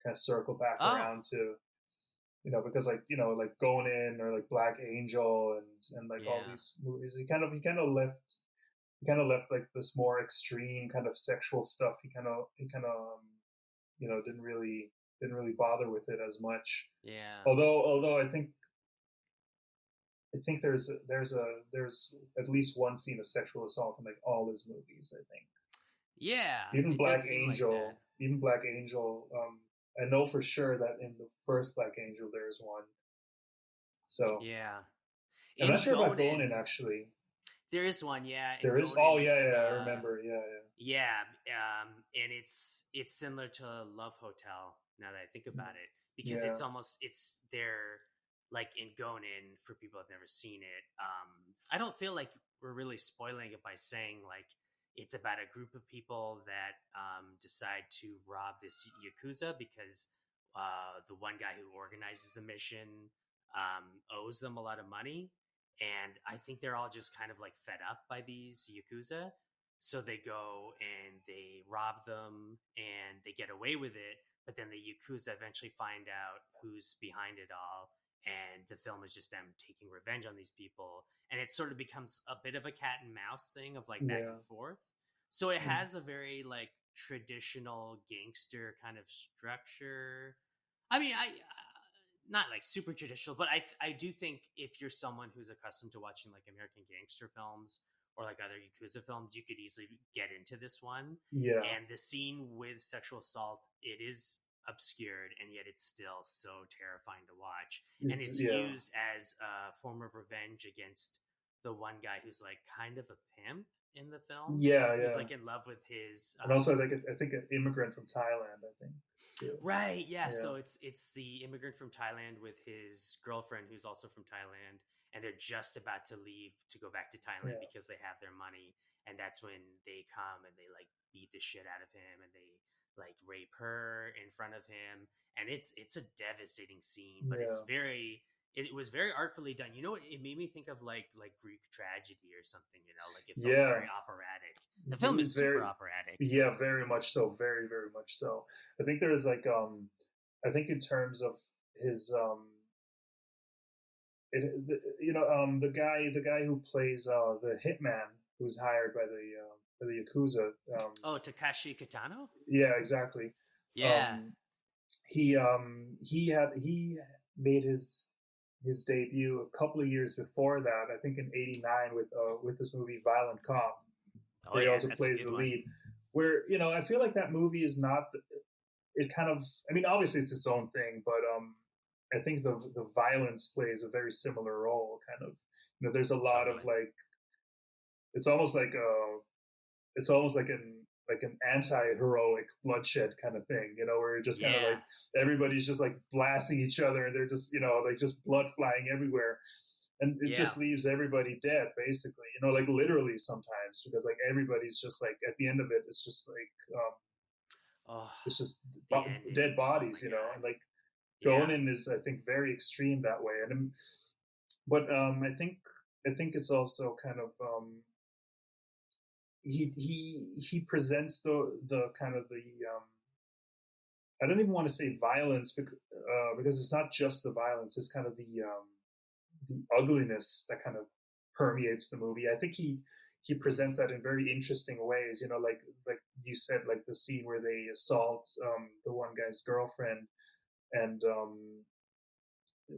kind of circled back Oh. around to, because like like Going In or like Black Angel and like all Yeah. these movies, he kind of left like this more extreme kind of sexual stuff. He kind of didn't really bother with it as much. Yeah. Although I think there's at least one scene of sexual assault in like all his movies. I think Yeah, even it does Black seem like that. Angel, even Black Angel. I know for sure that in the first Black Angel there's one. So Yeah. I'm not In sure about Going Going In, In actually. there is one, yeah. In There is. Going In, Oh yeah, it's yeah. I remember. Yeah, yeah, and it's similar to Love Hotel, now that I think about it, because yeah, it's there, like in Going In, for people who've never seen it. I don't feel like we're really spoiling it by saying like it's about a group of people that decide to rob this yakuza because the one guy who organizes the mission owes them a lot of money, and I think they're all just kind of like fed up by these yakuza, so they go and they rob them and they get away with it. But then the yakuza eventually find out who's behind it all, and the film is just them taking revenge on these people, and it sort of becomes a bit of a cat and mouse thing of like back yeah, and forth. So it yeah, has a very like traditional gangster kind of structure. I mean, I not like super traditional, but I do think if you're someone who's accustomed to watching like American gangster films or like other yakuza films, you could easily get into this one. yeah. And the scene with sexual assault, it is obscured, and yet it's still so terrifying to watch. And it's Yeah, used as a form of revenge against the one guy who's like kind of a pimp in the film, yeah, who's yeah. like in love with his And also, like I think an immigrant from Thailand. I think too. right, yeah. Yeah, So it's the immigrant from Thailand with his girlfriend who's also from Thailand, and they're just about to leave to go back to Thailand yeah, because they have their money, and that's when they come and they like beat the shit out of him and they like rape her in front of him, and it's a devastating scene, but yeah, it was very artfully done. You know what? It made me think of like Greek tragedy or something. Like it felt yeah. very operatic. The It film was is super very, operatic. yeah, very much so, very, very much so. I think there's like, I think in terms of his, the guy who plays the hitman who's hired by the yakuza. Oh, Takashi Kitano. Yeah, exactly. Yeah. Um, he made his debut a couple of years before that. I think in '89 with this movie Violent Cop, Oh where he yeah, also that's a plays good the one. lead. Where I feel like that movie is not. It kind of. I mean, obviously it's its own thing, but I think the violence plays a very similar role. Kind of, there's a lot of Totally. like, it's almost like it's almost like an anti-heroic bloodshed kind of thing, where you're just kind of Yeah. like everybody's just like blasting each other, and they're just like just blood flying everywhere, and it Yeah. just leaves everybody dead basically, like literally sometimes, because like everybody's just like at the end of it, it's just like Oh, it's just the ending. dead Oh my bodies, god. and like Yeah. Gonin is, I think, very extreme that way, and but I think it's also kind of he presents the kind of the I don't even want to say violence, because it's not just the violence. It's kind of the ugliness that kind of permeates the movie. I think he presents that in very interesting ways. Like you said, like the scene where they assault the one guy's girlfriend, and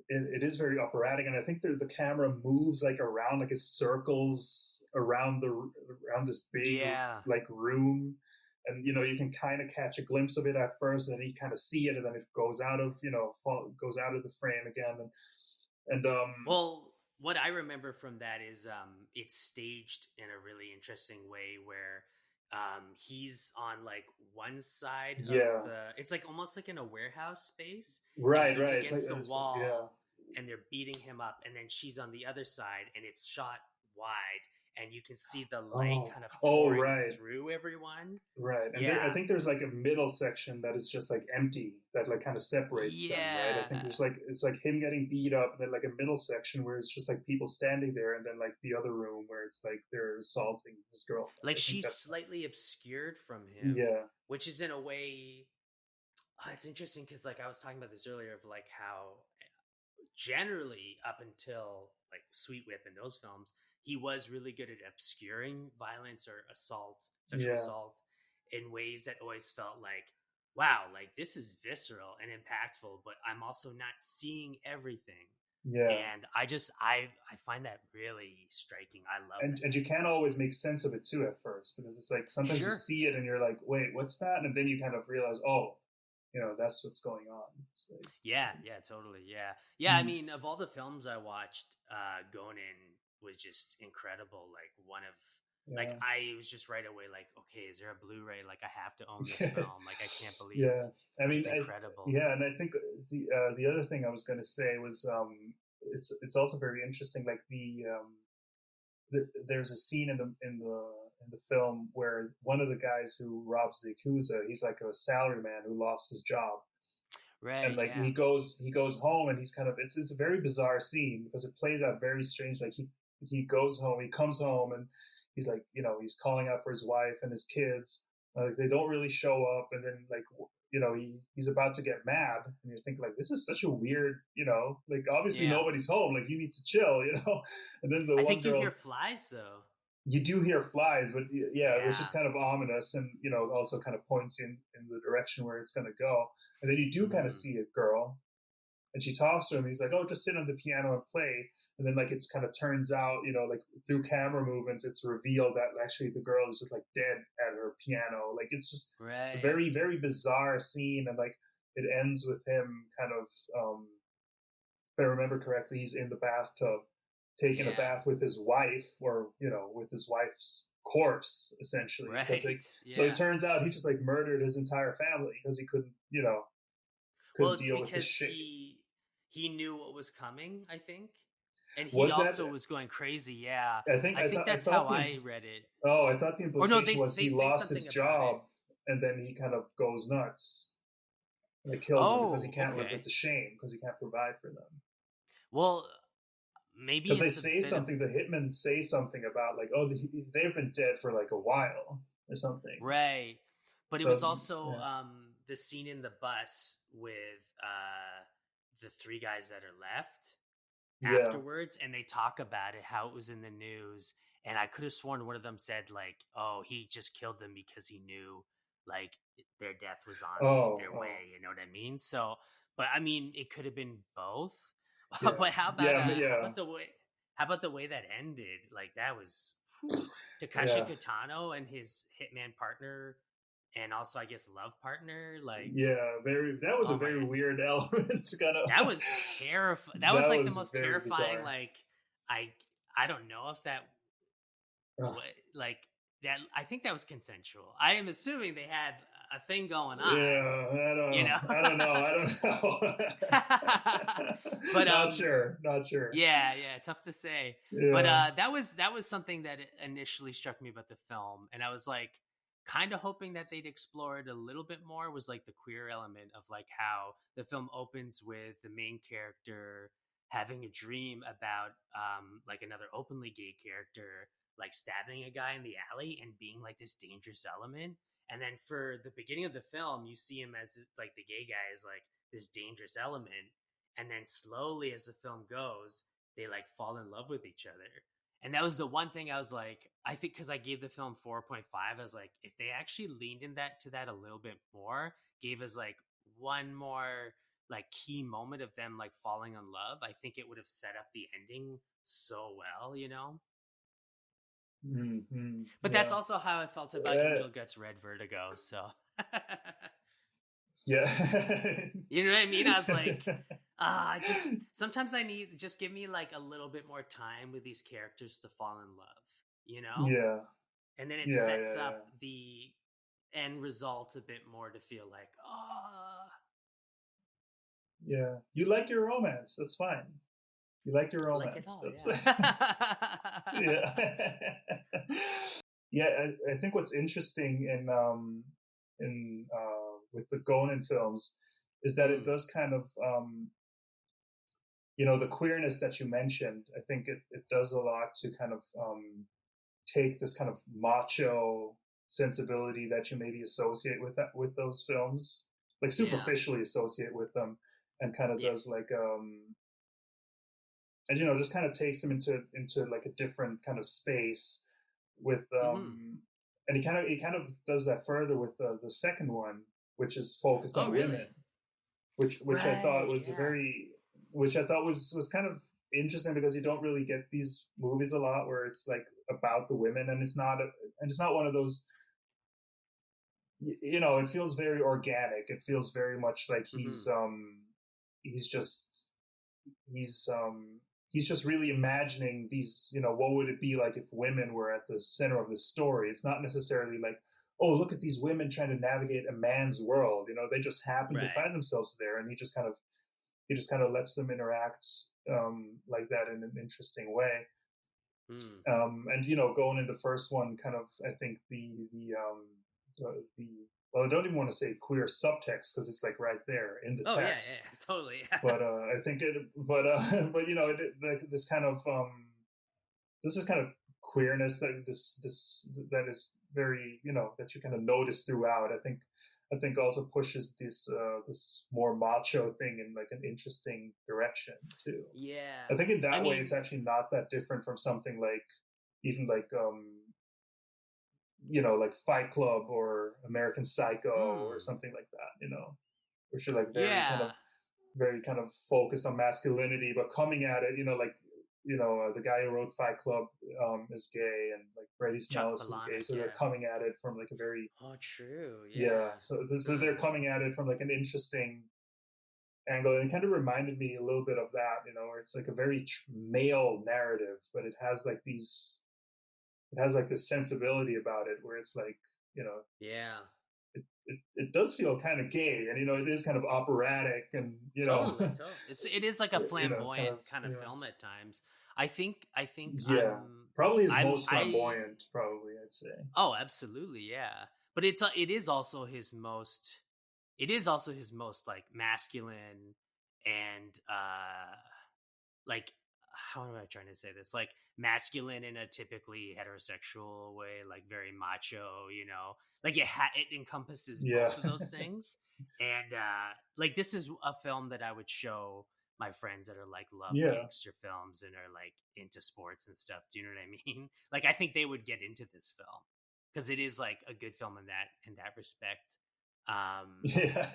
it is very operatic, and I think the camera moves like around, like it circles around this big Yeah. like room, and you can kind of catch a glimpse of it at first, and then you kind of see it, and then it goes out of goes out of the frame again, and Well, what I remember from that is it's staged in a really interesting way where he's on like one side of yeah, it's like almost like in a warehouse space, and right, he's right, against the yeah, wall and they're beating him up, and then she's on the other side and it's shot wide and you can see the light oh, kind of oh, pouring right. through everyone. Right, and I Yeah. think there's like a middle section that is just like empty, that like kind of separates them, right? I think Yeah. there's like it's like him getting beat up, and then like a middle section where it's just like people standing there, and then like the other room where it's like they're assaulting his girlfriend. Like I think she's that's slightly obscured from him, yeah, which is in a way it's interesting because like I was talking about this earlier of like how generally up until like Sweet Whip in those films, he was really good at obscuring violence or assault, sexual yeah, assault, in ways that always felt like, wow, like this is visceral and impactful, but I'm also not seeing everything. yeah. And I find that really striking. I love And that. you can't always make sense of it too at first, because it's like sometimes you Sure. see it and you're like, wait, what's that? And then you kind of realize, oh, that's what's going on. Yeah, yeah, totally. Yeah. Yeah, I mm, mean, of all the films I watched, Gonin was just incredible. Like one of like yeah. I was just right away like, okay, is there a Blu-ray? Like I have to own this film. Like I can't believe Yeah, I mean, it's incredible. yeah, and I think the other thing I was going to say was it's also very interesting. Like there's a scene in the film where one of the guys who robs the Yakuza, he's like a salaryman who lost his job, and Right, like yeah. he goes home, and he's kind of it's a very bizarre scene because it plays out very strange. Like he goes home, he comes home, and he's like, he's calling out for his wife and his kids. Like they don't really show up, and then like he's about to get mad, and you're thinking like, this is such a weird, like obviously Yeah. nobody's home, like you need to chill, and then the I one think you hear girl, flies though. you do hear flies, but yeah, which is Yeah. kind of ominous, and also kind of points in the direction where it's going to go. And then you do kind of Mhm. see a girl, and she talks to him. He's like, "Oh, just sit on the piano and play." And then like it's kind of turns out, like through camera movements, it's revealed that actually the girl is just like dead at her piano. Like it's just a Right. very very bizarre scene, and like it ends with him kind of, if I remember correctly, he's in the bathtub taking a Yeah. bath with his wife, or with his wife's corpse essentially, because Right. so it Yeah. turns out he just like murdered his entire family because he couldn't Well, couldn't it's deal with the because shit. he knew what was coming, I think. And he Was that? also was going crazy. Yeah. I think I think I that's how thought the I read it. oh, I thought the Or no, implication was they he say lost his something about it. job, and then he kind of goes nuts, and it kills them because he Oh, can't live with okay. the shame, because he can't provide for them. Well, maybe Because they it's a say bit of something, the hitmen say something about like, oh, they've been dead for like a while or something. right. But it was So also yeah, the scene in the bus with the three guys that are left yeah, afterwards, and they talk about it, how it was in the news. And I could have sworn one of them said like, "Oh, he just killed them because he knew like their death was on oh, their oh, way." You know what I mean? So, but I mean, it could have been both. yeah, But how yeah, about the way that ended? Like that was whew. Takashi yeah, Kitano and his hitman partner. and also I guess love partner. Like, Yeah, very. That was a oh my very god, weird element. Kind that of. was terrifying. That was That like the was most very terrifying. bizarre. Like, I I don't know if that Ugh. like that. I think that was consensual. I am assuming they had a thing going on. Yeah, You know. I don't know. I don't know. But Not sure. Not sure. yeah, yeah, tough to say. But Yeah. that was something that initially struck me about the film, and I was like kind of hoping that they'd explore it a little bit more. Was like the queer element of like how the film opens with the main character having a dream about like another openly gay character like stabbing a guy in the alley and being like this dangerous element. And then for the beginning of the film, you see him as like the gay guy is like this dangerous element, and then slowly as the film goes they like fall in love with each other. And that was the one thing I was like, I think because I gave the film 4.5, I was like, if they actually leaned in that to that a little bit more, gave us like one more like key moment of them like falling in love, I think it would have set up the ending so well, you know. Hmm. But that's Yeah. also how I felt about Uh, Angel Gets Red Vertigo, so yeah. you know what I mean? I was like, I just sometimes I need just give me like a little bit more time with these characters to fall in love, you know? Yeah. And then it Yeah. sets Yeah. up Yeah. the end result a bit more to feel like, Yeah. You like your romance. That's fine. You like your I like it romance. all, That's yeah. yeah. Yeah. I think what's interesting in with the Gonin films is that it Mm, does kind of the queerness that you mentioned. I think it does a lot to kind of take this kind of macho sensibility that you maybe associate with those films, like yeah. superficially associate with them, and kind of Yeah. does like and just kind of takes them into like a different kind of space with Hmm. and he kind of does that further with the second one, which is focused Oh, on women, really? which I thought Right, was a yeah. very which I thought was kind of interesting because you don't really get these movies a lot where it's like about the women, and it's not one of those. It feels very organic. It feels very much like Hmm. he's just he's um he's just really imagining these. What would it be like if women were at the center of the story? It's not necessarily like, oh, look at these women trying to navigate a man's world. They just happen to Right. find themselves there, and he just kind of lets them interact like that in an interesting way. Mm. And going into the first one, kind of, I think the well, I don't even want to say queer subtext because it's like right there in the Oh, yeah, yeah, text. totally. But I think but this kind of this is kind of queerness that is very that you kind of notice throughout. I think also pushes this more macho thing in like an interesting direction too. Yeah. I think in I that way it's mean, actually not that different from something like even like like Fight Club or American Psycho or mm, something like that, which are like yeah. very kind of focused on masculinity, but coming at it, like the guy who wrote Fight Club is gay, and like Brady Chuck Snellis is gay, Palahniuk, so they're yeah. coming at it from like a very Oh, true, yeah, yeah. so Huh. they're coming at it from like an interesting angle, and it kind of reminded me a little bit of that, where it's like a very male narrative, but it has like this sensibility about it where it's like you know Yeah. it does feel kind of gay, and it is kind of operatic, and Totally, totally. It is like a kind flamboyant of kind of film at times. I think yeah, probably his I'm most I flamboyant, probably I'd say. oh, absolutely, yeah. But it is also his most like masculine and like how am I trying to say this? Like masculine in a typically heterosexual way, like very macho, Like it encompasses Yeah. both of those things. And like this is a film that I would show my friends that are like love Yeah. gangster films and are like into sports and stuff. Do you know what I mean? Like I think they would get into this film because it is like a good film in that respect. Yeah.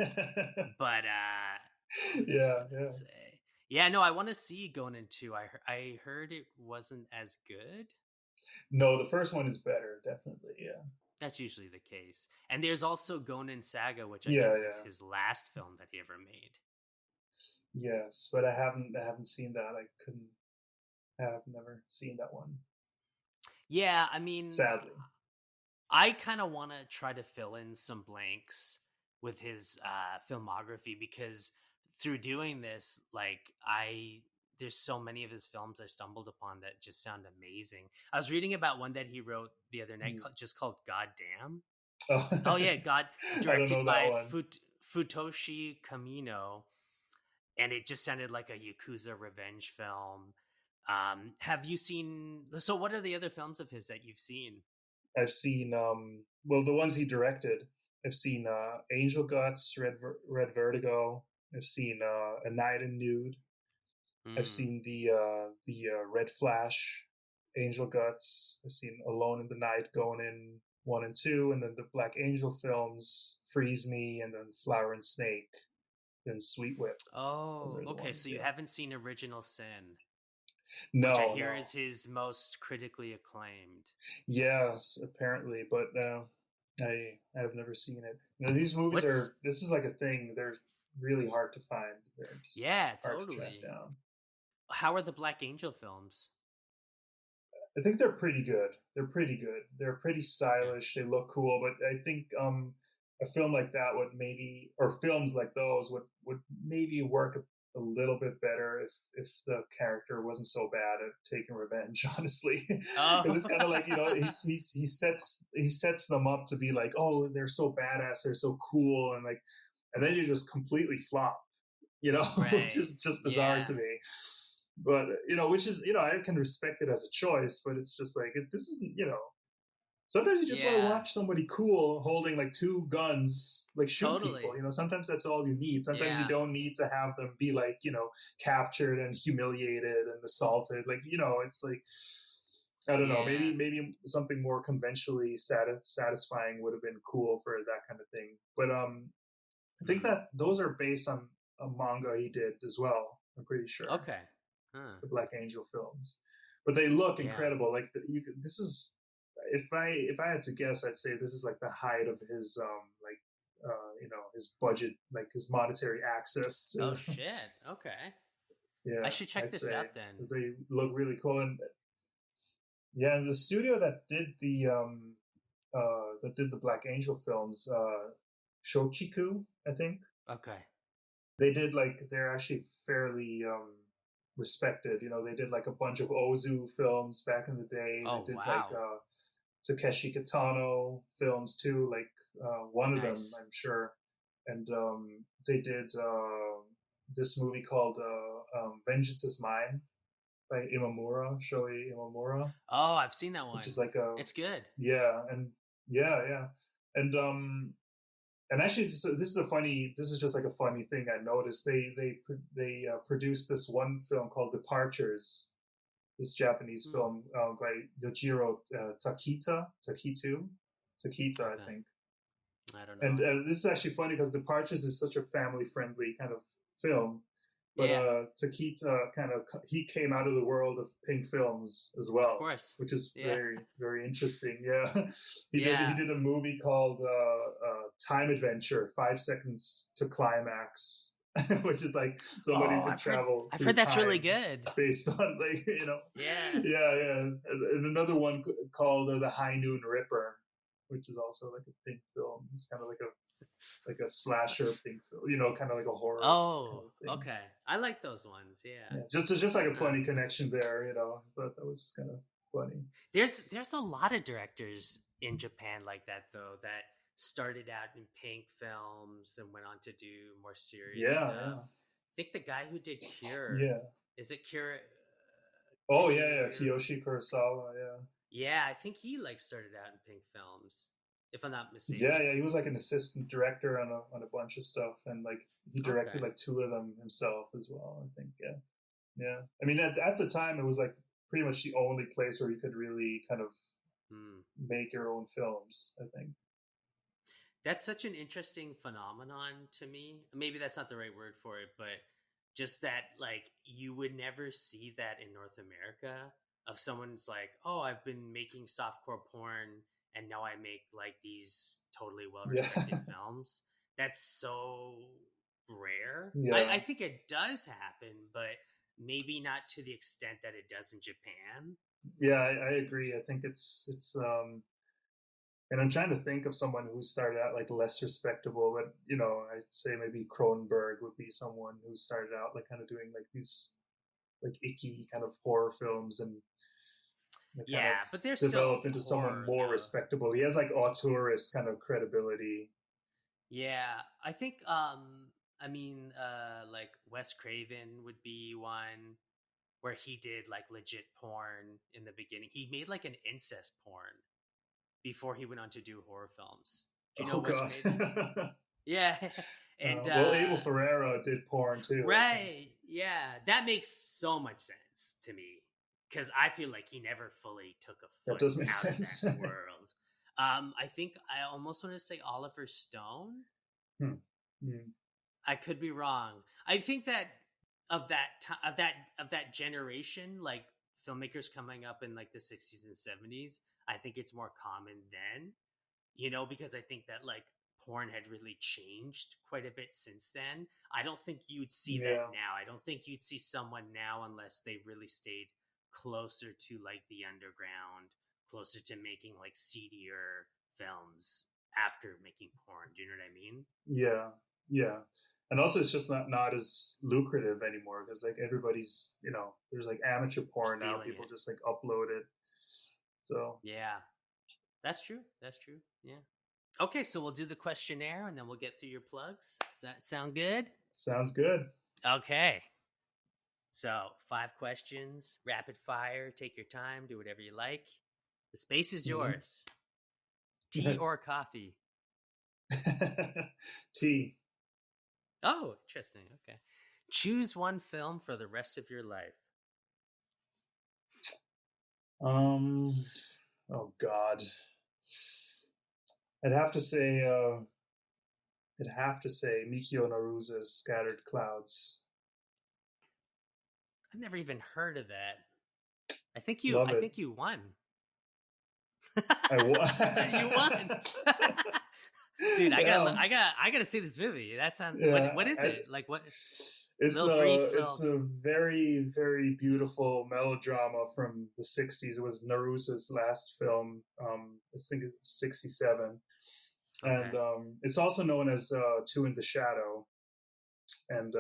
But what was I Yeah. gonna Yeah. say? Yeah, no, I want to see going into. I heard it wasn't as good. No, the first one is better, definitely. Yeah. That's usually the case. And there's also Gonin Saga, which I Yeah, guess is yeah, his last film that he ever made. yes. But I haven't seen that. I couldn't have never seen that one. Yeah, I mean, Sadly. I kind of want to try to fill in some blanks with his filmography because through doing this, like there's so many of his films I stumbled upon that just sound amazing. I was reading about one that he wrote the other night Hmm. just called Goddamn. Oh, Oh yeah, God, I don't directed know that by one. Futoshi Kamino, and it just sounded like a Yakuza revenge film. Have you seen? So, what are the other films of his that you've seen? I've seen well, the ones he directed. I've seen Angel Guts, Red Vertigo. I've seen A Night in Nude. I've Mm. seen the Red Flash, Angel Guts. I've seen Alone in the Night, Going in 1 and 2, and then the Black Angel films, Freeze Me, and then Flower and Snake, then Sweet Whip. Those Oh, are the okay. ones. So you Yeah. haven't seen Original Sin, which I No, hear is no. his most critically acclaimed. Yes, apparently, but I've never seen it. You know, these movies What's are. This is like a thing. They're really hard to find. They're just Yeah, hard to track totally. down. How are the Black Angel films? I think they're pretty good. They're pretty good. They're pretty Okay. stylish. They look cool, but I think a film like that would maybe, or films like those would maybe work a little bit better if the character wasn't so bad at taking revenge. Honestly, because Oh, it's kind of like, you know, he sets them up to be like, oh, they're so badass, they're so cool, and then you just completely flop, you know, which right. is just bizarre Yeah, to me. But you know, which is, you know, I can respect it as a choice, but it's just like this isn't, you know. Sometimes you just want to yeah, watch somebody cool holding like two guns, like shoot people. totally. You know, sometimes that's all you need. Sometimes you Yeah, don't need to have them be like, you know, captured and humiliated and assaulted. Like, you know, it's like, I don't know. yeah. Maybe something more conventionally satisfying would have been cool for that kind of thing. But I think Hmm. that those are based on a manga he did as well. I'm pretty sure, Okay. Huh. the Black Angel films, but they look Yeah. incredible. Like this is, if I had to guess, I'd say this is like the height of his like you know, his budget, like his monetary access Oh to. shit. Okay. I Yeah, should check I'd this say out then. because they look really cool. And yeah, and the studio that did the Black Angel films, Shochiku, I think. Okay. They did like, they're actually fairly respected. You know, they did like a bunch of Ozu films back in the day. They Oh did like wow. Takeshi Kitano films too, like one of them, Nice. I'm sure. And they did this movie called Vengeance is Mine by Imamura, Shoei Imamura, Oh, I've seen that which one. is like a, It's good. yeah, and yeah, yeah. And actually, this is a funny. This is just like a funny thing I noticed. They produced this one film called Departures. This Japanese Hmm. film by Yojiro Takita, I Okay. think. I don't And know him. this is actually funny because Departures is such a family-friendly kind of film, but Yeah, Takita kind of, he came out of the world of pink films as of well, course. which is Yeah. very very interesting. Yeah, he Yeah. did a movie called Time Adventure, 5 Seconds to Climax, which is like somebody Oh, could travel I've through heard that's really time good. based on, like, you know, Yeah. yeah, yeah. And another one called The High Noon Ripper, which is also like a pink film. It's kind of like a slasher pink film, you know, kind of like a horror kind Oh, of thing. okay. I like those ones. Yeah. Yeah, just like a Huh. funny connection there, you know. I thought that was kind of funny. There's a lot of directors in Japan like that though that started out in pink films and went on to do more serious Yeah, stuff. yeah, I think the guy who did Cure, yeah. is it Cure? Oh yeah, yeah. Cure. Kiyoshi Kurosawa. Yeah, Yeah, I think he like started out in pink films, if I'm not yeah, mistaken. yeah. He was like an assistant director on a bunch of stuff, and like he directed Okay. like two of them himself as well, I think. Yeah, yeah. I mean, at the time, it was like pretty much the only place where you could really kind of Hmm. make your own films, I think. That's such an interesting phenomenon to me. Maybe that's not the right word for it, but just that like you would never see that in North America of someone's like, "Oh, I've been making softcore porn and now I make like these totally well Yeah. respected films. That's so rare. Yeah. I think it does happen, but maybe not to the extent that it does in Japan. Yeah, I agree. I think it's and I'm trying to think of someone who started out like less respectable, but I'd say maybe Cronenberg would be someone who started out like kind of doing like these like icky kind of horror films, and kind of Yeah, but they're still developed into someone horror more though. respectable. He has like auteurist kind of credibility. Yeah, I think I mean like Wes Craven would be one where he did like legit porn in the beginning. He made like an incest porn before he went on to do horror films. Do you know Oh Wes god. Craven? Yeah. And Well, Abel Ferrara did porn too, I think. right, yeah, that makes so much sense to me because I feel like he never fully took a That foot does make out of sense. that world. I think I almost want to say Oliver Stone. Hmm. Hmm. I could be wrong. I think that of that generation, like filmmakers coming up in like the 60s and 70s, I think it's more common then, because I think that like porn had really changed quite a bit since then. I don't think you'd see that Yeah. now. I don't think you'd see someone now unless they really stayed closer to like the underground, closer to making like seedier films after making porn. Do you know what I mean? Yeah. Yeah. And also, it's just not as lucrative anymore because like everybody's there's like amateur porn now. Stealing People it. just like upload it. So Yeah, that's true. That's true. Yeah. Okay, so we'll do the questionnaire and then we'll get through your plugs. Does that sound good? sounds good. Okay. So, 5 questions, rapid fire, take your time, do whatever you like. The space is Mm-hmm. yours. Tea or coffee? Tea. Oh, interesting. Okay. Choose one film for the rest of your life. Um. Oh God. I'd have to say. I'd have to say Mikio Narusa's Scattered Clouds. I've never even heard of that. Love I it. think you won. I You won. Dude, yeah. I gotta see this movie. That's on Yeah. what is it? Like what It's little brief a film. very very beautiful melodrama from the '60s. It was Narusa's last film. I think it's '67, and Okay. it's also known as Two in the Shadow. And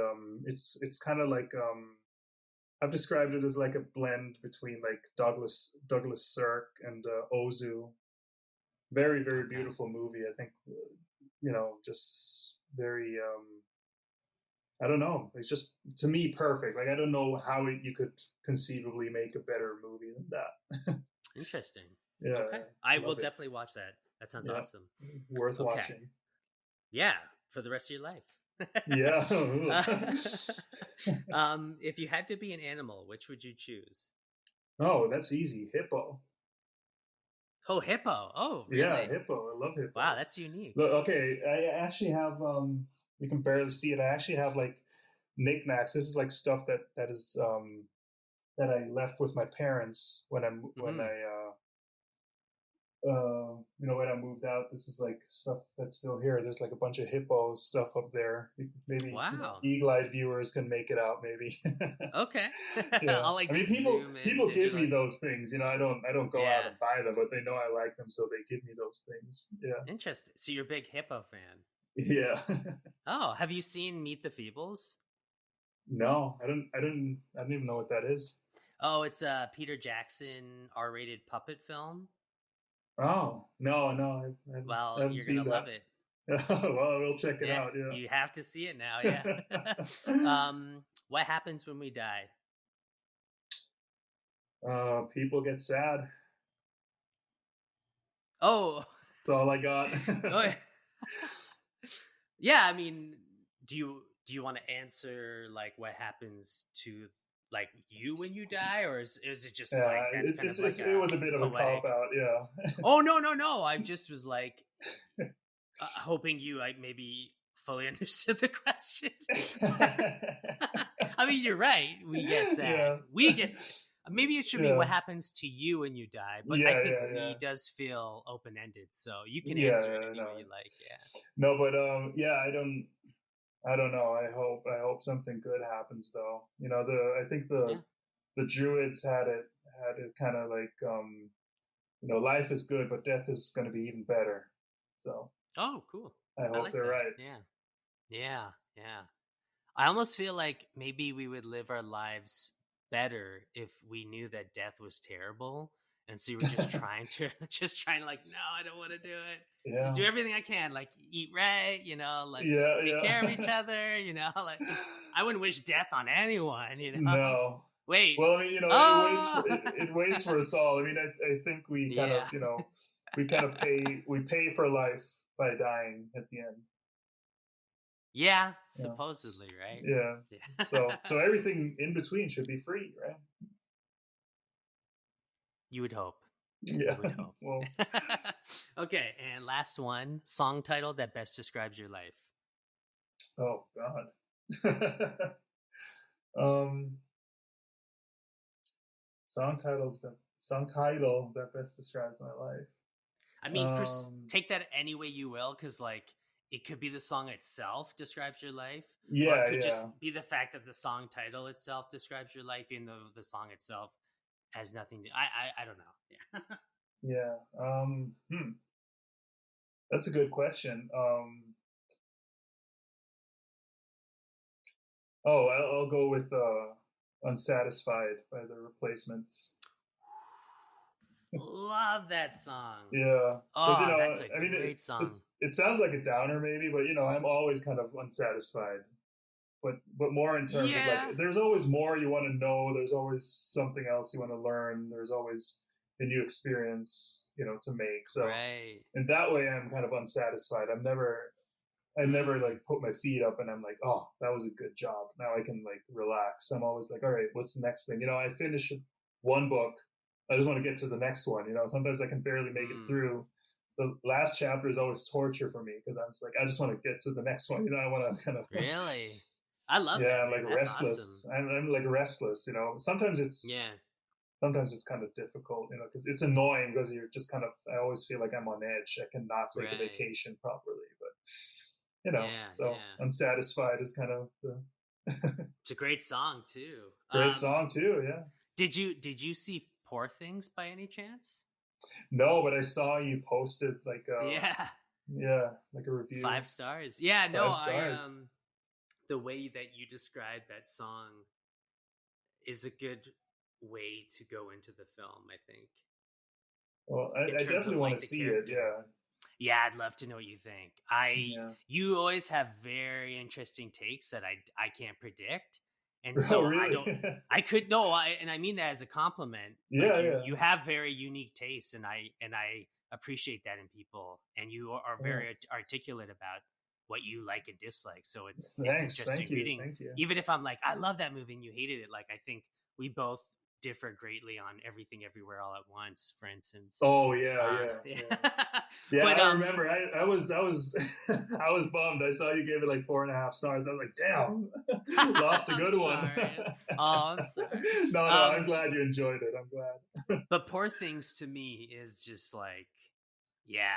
it's kind of like I've described it as like a blend between like Douglas Sirk and Ozu. Very very Okay. beautiful movie. I think just very I don't know. It's just to me perfect. Like I don't know how you could conceivably make a better movie than that. Interesting. Yeah, Okay. I will love it. definitely watch that. That sounds Yeah, awesome. worth Okay. watching. Yeah, for the rest of your life. Yeah. If you had to be an animal, which would you choose? Oh, that's easy. Hippo. Oh, hippo. Oh, Yeah, really? hippo. I love Wow, hippos. that's unique. Look, okay, I actually have you can barely see it. I actually have like knickknacks. This is like stuff that is that I left with my parents when Hmm. when I moved out. This is like stuff that's still here. There's like a bunch of hippo stuff up there. Maybe Wow. eagle-eyed viewers can make it out. Maybe. Okay. Yeah, I'll like I mean, just zoom in people give me digitally. those things. I don't go out Yeah. and buy them, but they know I like them, so they give me those things. Yeah, Interesting. So you're a big hippo fan. yeah. Oh, have you seen Meet the Feebles? No, I don't even know what that is. Oh, it's a Peter Jackson R-rated puppet film. Oh, no, I Well, haven't you're gonna seen love that. it. Well, I will check it Yeah, out. you have to see it now. Yeah. Yeah. What happens when we die? People get sad. Oh, That's all I got. oh, yeah. I mean, do you want to answer like what happens to like you when you die, or is it just Yeah, like that's kind of like it a was a bit of a cop poetic? out. Yeah. Oh, no, no, no! I just was like hoping you like maybe fully understood the question. I mean, you're right. We get sad. Yeah. We get. Maybe it should be Yeah, what happens to you when you die, but I yeah, think yeah, yeah, we does feel open ended, so you can yeah. answer it any No, way you like. Yeah. no, but yeah, I don't know. I hope something good happens though. You know, I think Yeah. the Druids had it kind of like you know, life is good, but death is going to be even better. So Oh, cool. I I hope like they're that. right. Yeah. Yeah. Yeah. I almost feel like maybe we would live our lives better if we knew that death was terrible. And so you were just trying to, just trying to like, no, I don't want to do it. Just Yeah, do everything I can, like eat right, like yeah, take care of each yeah. other, like I wouldn't wish death on anyone. No. Wait. Well, I mean, you know, Oh, it waits for us all. I mean, I think we kind of, yeah. you know, we pay for life by dying at the end. Yeah, You know, supposedly, right? yeah. Yeah. So everything in between should be free, right? You would hope. Yeah. You would hope. Well, Okay, and last one, song title that best describes your life. oh God. um, song title that best describes my life. I mean, Um, take that any way you will, because like it could be the song itself describes your life, or it yeah, could just yeah, be the fact that the song title itself describes your life, even though the song itself has nothing to. I don't know. Yeah. yeah. That's a good question. Oh, I'll go with "Unsatisfied" by the Replacements. Love that song. Yeah, because you Oh, know, that's a I mean, great song. it sounds like a downer maybe, but you know, I'm always kind of unsatisfied. But more in terms of like, Yeah. there's always more you want to know. There's always something else you want to learn. There's always a new experience, you know, to make. So Right. in that way, I'm kind of unsatisfied. I never Mm. like put my feet up and I'm like, oh, that was a good job. Now I can like relax. I'm always like, all right, what's the next thing? You know, I finish one book. I just want to get to the next one. You know, sometimes I can barely make it Mm. through. The last chapter is always torture for me because I'm just like, I just want to get to the next one. You know, I want to kind of, Really? I love yeah, that, I'm like man. That's awesome. restless. I'm like restless. You know, Yeah. sometimes it's kind of difficult. You know, because it's annoying because you're just kind of. I always feel like I'm on edge. I cannot take a Right. vacation properly, but you know, Yeah. so Yeah. unsatisfied is kind of the It's a great song too. great song too. Yeah. Did you see Poor Things by any chance? No, but I saw you posted like Yeah. yeah, like a review. 5 stars. Yeah, no, 5 stars. the way that you described that song is a good way to go into the film, I think. Well, In I terms definitely of want like to the see it. character. Yeah. Yeah, I'd love to know what you think. I Yeah. You always have very interesting takes that I can't predict. And Oh, so I really? don't I could no, and I mean that as a compliment. Like Yeah, yeah, you have very unique tastes, and I appreciate that in people, and you are yeah. very articulate about what you like and dislike. So it's Thanks. Thank interesting you. reading, Thank you. even if I'm like I love that movie and you hated it. Like I think we both differ greatly on Everything Everywhere All at Once, for instance. Oh yeah, yeah, Yeah. yeah. Yeah, But I remember. I was I was bummed. I saw you gave it like 4.5 stars. I was like, damn, lost a I'm good one. sorry. Oh, I'm sorry. No, no, I'm Um, glad you enjoyed it. I'm glad. but Poor Things to me is just like, yeah.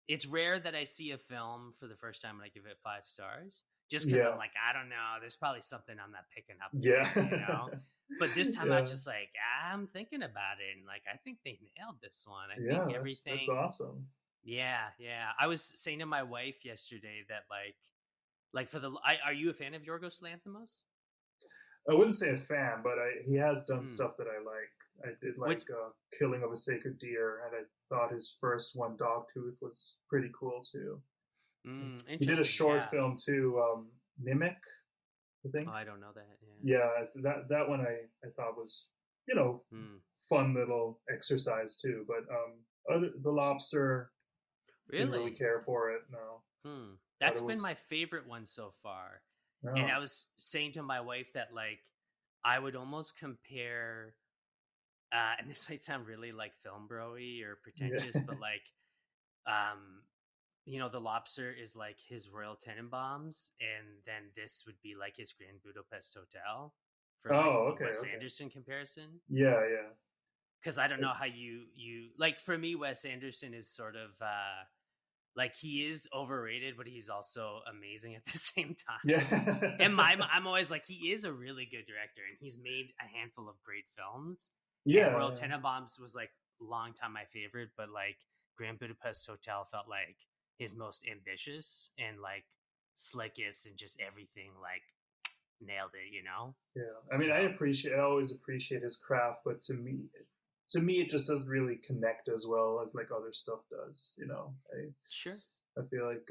It's rare that I see a film for the first time and I give it 5 stars. Just because I'm Yeah, like, I don't know, there's probably something I'm not picking up yeah, on. But this time I was yeah, just like, I'm thinking about it, and like I think they nailed this one. I think yeah. That's everything. awesome. Yeah, yeah. I was saying to my wife yesterday that like for are you a fan of Yorgos Lanthimos? I wouldn't say a fan, but he has done Hmm. stuff that I like. I did What? like Killing of a Sacred Deer, and I thought his first one, Dogtooth, was pretty cool too. He did a Interesting. short Yeah. film too, Mimic, I Oh, think. I don't know that. Yeah. Yeah, that one I thought was, you know, Hmm. fun little exercise too. But the Lobster, didn't really Really? care for it. No, thought That's it been my was favorite one so far. And I no. was saying to my wife that like I would almost compare and this might sound really like film broy or Yeah, pretentious, but like um the Lobster is like his Royal Tenenbaums, and then this would be like his Grand Budapest Hotel for like Oh, the okay, Wes okay. Anderson comparison. Yeah, yeah. Because I don't know how you like. For me, Wes Anderson is sort of like he is overrated, but he's also amazing at the same time. Yeah. And I'm always like, he is a really good director, and he's made a handful of great films. And Yeah, Royal yeah. Tenenbaums was like a long time my favorite, but like Grand Budapest Hotel felt like his most ambitious and like slickest, and just everything like nailed it, you know? Yeah. I mean, So I always appreciate his craft, but to me, it just doesn't really connect as well as like other stuff does. You know, sure. I feel like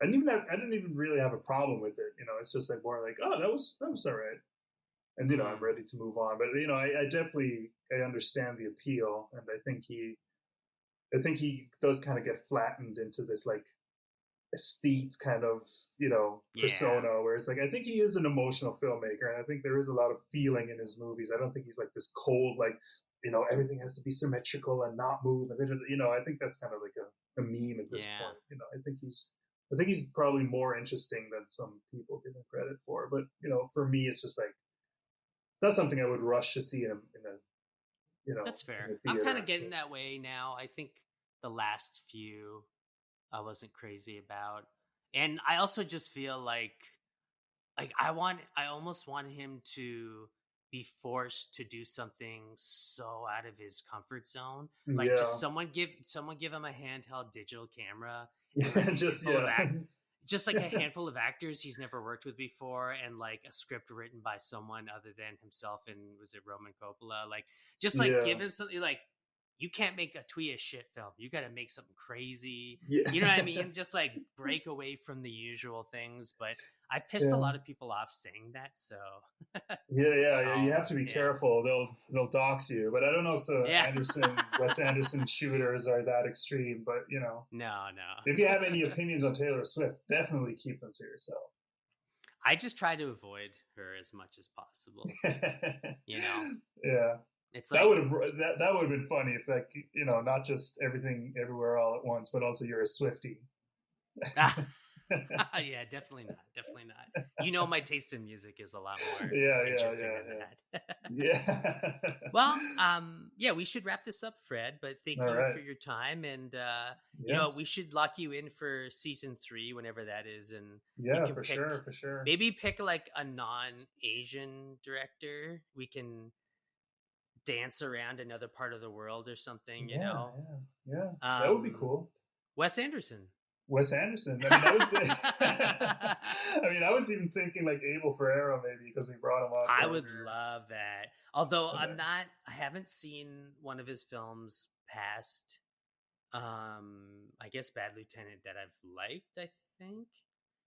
I didn't even really have a problem with it. You know, it's just like more like, oh, that was all right, and you know, I'm Mm, ready to move on. But you know, I definitely I understand the appeal, and I think he does kind of get flattened into this like aesthete kind of, you know, yeah. persona where it's like I think he is an emotional filmmaker, and I think there is a lot of feeling in his movies. I don't think he's like this cold like, you know, everything has to be symmetrical and not move, and you know, I think that's kind of like a meme at this Yeah. point. You know, I think he's probably more interesting than some people give him credit for. But you know, for me, it's just like it's not something I would rush to see in a you know That's fair. in the I'm kind theater. of getting that way now. I think the last few I wasn't crazy about. And I also just feel like I almost want him to be forced to do something so out of his comfort zone. Like just Yeah, someone give him a handheld digital camera and like yeah, a just handful of yeah, just like a handful of actors he's never worked with before, and like a script written by someone other than himself, and was it Roman Coppola, like just like yeah, give him something like, you can't make a twee shit film, you got to make something crazy, yeah, you know what I mean, just like break away from the usual things. But I pissed a yeah. lot of people off saying that, so Yeah, yeah, yeah. You I'll have to be yeah. careful. They'll dox you. But I don't know if the Yeah. Wes Anderson shooters are that extreme. But you know, No, if you have no. any opinions on Taylor Swift, definitely keep them to yourself. I just try to avoid her as much as possible, you know. Yeah, It's that like would have that would have been funny if like you know not just everything everywhere all at once, but also you're a Swiftie. yeah, definitely not. Definitely not. You know, my taste in music is a lot more Yeah, yeah, interesting yeah, than that. yeah, yeah. Well, yeah, we should wrap this up, Fred. But thank All you right. for your time, and you know, we Yes. should lock you in for season 3 whenever that is, and you Yeah, can for pick, sure, for sure. maybe pick like a non-Asian director. We can dance around another part of the world or something. You Yeah, know, yeah, yeah. That would be um, cool. Wes Anderson. Wes Anderson. I mean, I was. I mean, I was even thinking like Abel Ferrara maybe because we brought him up I would earlier. love that. Although And then, I haven't seen one of his films past I guess Bad Lieutenant that I've liked, I think.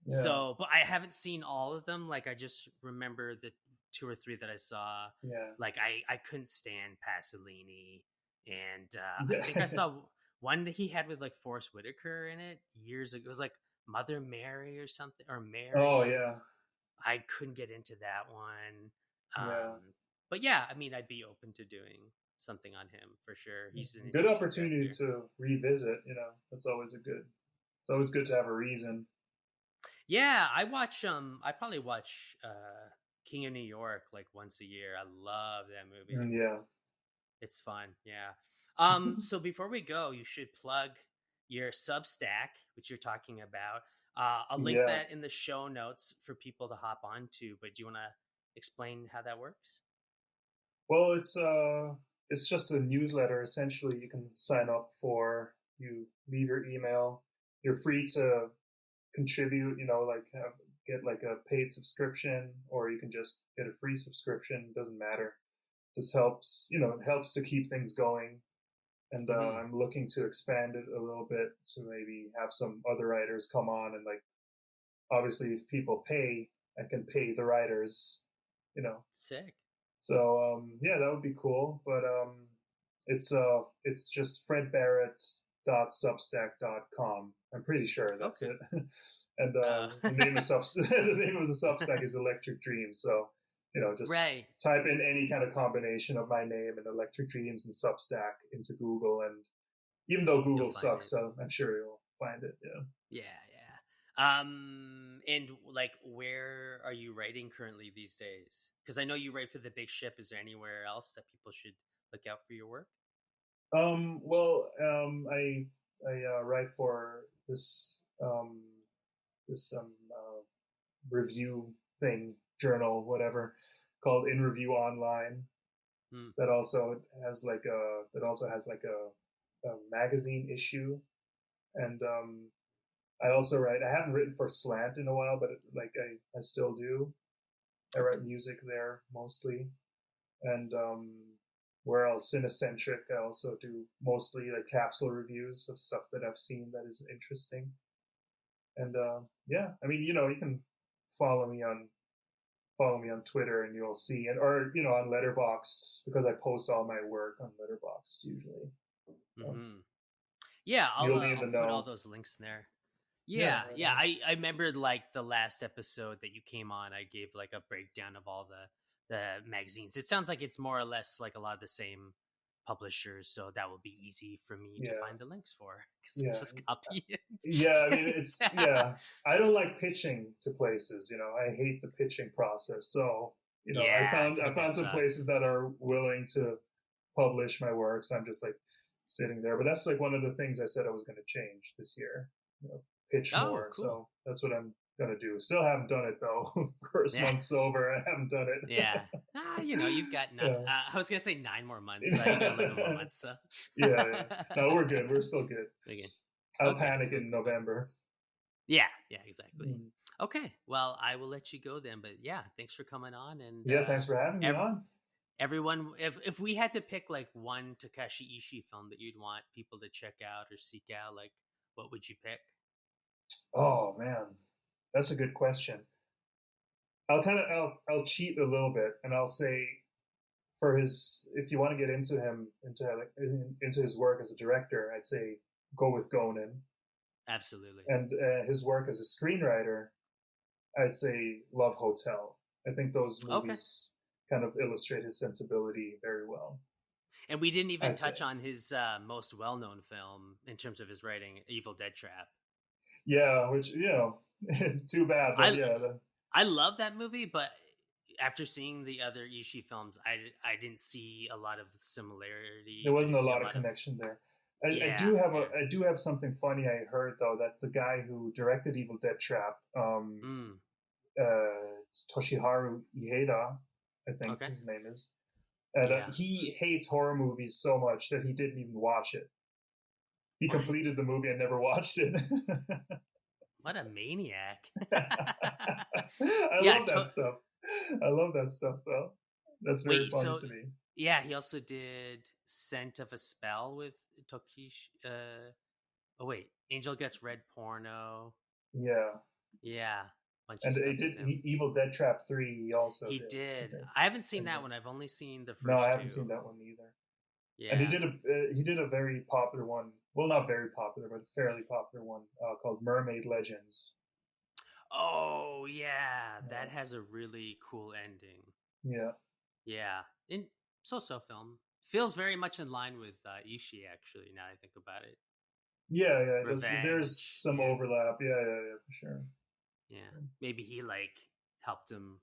yeah, So, but I haven't seen all of them. Like I just remember the 2 or 3 that I saw. yeah, Like I couldn't stand Pasolini, and I think I yeah. saw one that he had with like Forrest Whitaker in it years ago. It was like Mother Mary or something, or Oh Mary. yeah, I couldn't get into that one. yeah. But yeah, I mean, I'd be open to doing something on him for sure. He's an Good interesting opportunity director. to revisit. You know, that's always a good. It's always good to have a reason. Yeah, I probably watch King of New York like once a year. I love that movie. Yeah. It's fun. Yeah. So before we go, you should plug your Substack, which you're talking about. I'll link Yeah. that in the show notes for people to hop onto, but do you want to explain how that works? Well, it's just a newsletter. Essentially, you can sign up for. You leave your email. You're free to contribute. You know, like get like a paid subscription, or you can just get a free subscription. Doesn't matter. Just helps. You know, it helps to keep things going. And Hmm. I'm looking to expand it a little bit to maybe have some other writers come on and like obviously if people pay, I can pay the writers. You know, Sick. so yeah, that would be cool. But it's just fredbarrett.substack.com. I'm pretty sure that's Okay. it. And Uh, the name of the name of the Substack is Electric Dreams. So you know, just right. type in any kind of combination of my name and Electric Dreams and Substack into Google, and even though You'll Google find sucks, it. so I'm sure you'll find it. Yeah. Yeah, yeah. And like, where are you writing currently these days? Because I know you write for The Big Ship. Is there anywhere else that people should look out for your work? I write for this review thing, journal, whatever, called In Review Online. Hmm. That also has like a magazine issue, and I also write. I haven't written for Slant in a while, but I still do. I Okay. write music there mostly, and where else? Cinecentric. I also do mostly like capsule reviews of stuff that I've seen that is interesting. And yeah, I mean, you can follow me on follow me on Twitter and you'll see, and or on Letterboxd, because I post all my work on Letterboxd usually. So Mm-hmm. Yeah, you'll be in I'll the put all know. those links in there. Yeah, Yeah, right yeah. on. I remember like the last episode that you came on. I gave like a breakdown of all the magazines. It sounds like it's more or less like a lot of the same publishers, so that will be easy for me to Yeah, find the links for because I yeah, just copy it. yeah. I mean, it's yeah. I don't like pitching to places. I hate the pitching process. So I Yeah, I found feel I like that found some sucks. places that are willing to publish my work. So I'm just like sitting there. But that's like one of the things I said I was going to change this year. Pitch Oh, more. cool. So that's what I'm going to do. Still haven't done it though. First Yeah, month sober, I haven't done yeah. it. You've got Yeah. I was gonna say 9 more months. You got 11 more months. So. Yeah, yeah. No, we're good. We're still good. Again. I'll Okay. panic Cool. in Cool. Cool. November. Yeah. Yeah. Exactly. Mm. Okay. Well, I will let you go then. But yeah, thanks for coming on. And Yeah, thanks for having me ev- on. everyone, if we had to pick like one Takashi Ishii film that you'd want people to check out or seek out, like what would you pick? Oh man, that's a good question. I'll cheat a little bit and I'll say, for his, if you want to get into him, into his work as a director, I'd say go with Gonin. Absolutely. And his work as a screenwriter, I'd say Love Hotel. I think those Okay. movies kind of illustrate his sensibility very well. And we didn't even I'd touch say. on his most well-known film in terms of his writing, Evil Dead Trap. Yeah, which too bad, but I yeah, I love that movie, but after seeing the other Ishii films, I didn't see a lot of there similarities. I wasn't a didn't see a lot of lot of connection there. yeah, yeah. I do have something funny I heard though, that the guy who directed Evil Dead Trap, Mm, Toshiharu Ieda, I think okay. his name is, and Yeah. he hates horror movies so much that he didn't even watch it. He What? completed the movie and never watched it. What a maniac. I Yeah. love that stuff. I love that stuff though. That's very Wait. funny So to me. yeah, he also did Scent of a Spell with Tokish. Oh wait, Angel Gets Red Porno. Yeah, Yeah, bunch of and stuff he with did him. Evil Dead Trap 3. He also He did, I did. think. I haven't seen And that one. I've only seen the no, I first haven't seen two. that one either. And Yeah. he did a very popular one. Well, not very popular, but fairly popular one called Mermaid Legends. Oh yeah, Yeah, that has a really cool ending. yeah, Yeah, in so-so film feels very much in line with Ishii. Actually, now I think about it, yeah, yeah. There's revenge. some Yeah, overlap. Yeah, yeah, yeah, for sure. yeah. Maybe he like helped him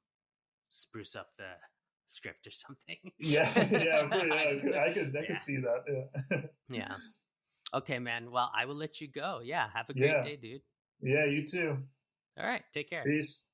spruce up the script or something. Yeah, yeah, I don't know. I could Yeah, see that. Yeah, yeah. Okay, man. Well, I will let you go. Yeah, have a great yeah, day, dude. yeah. You too. All right, take care. Peace.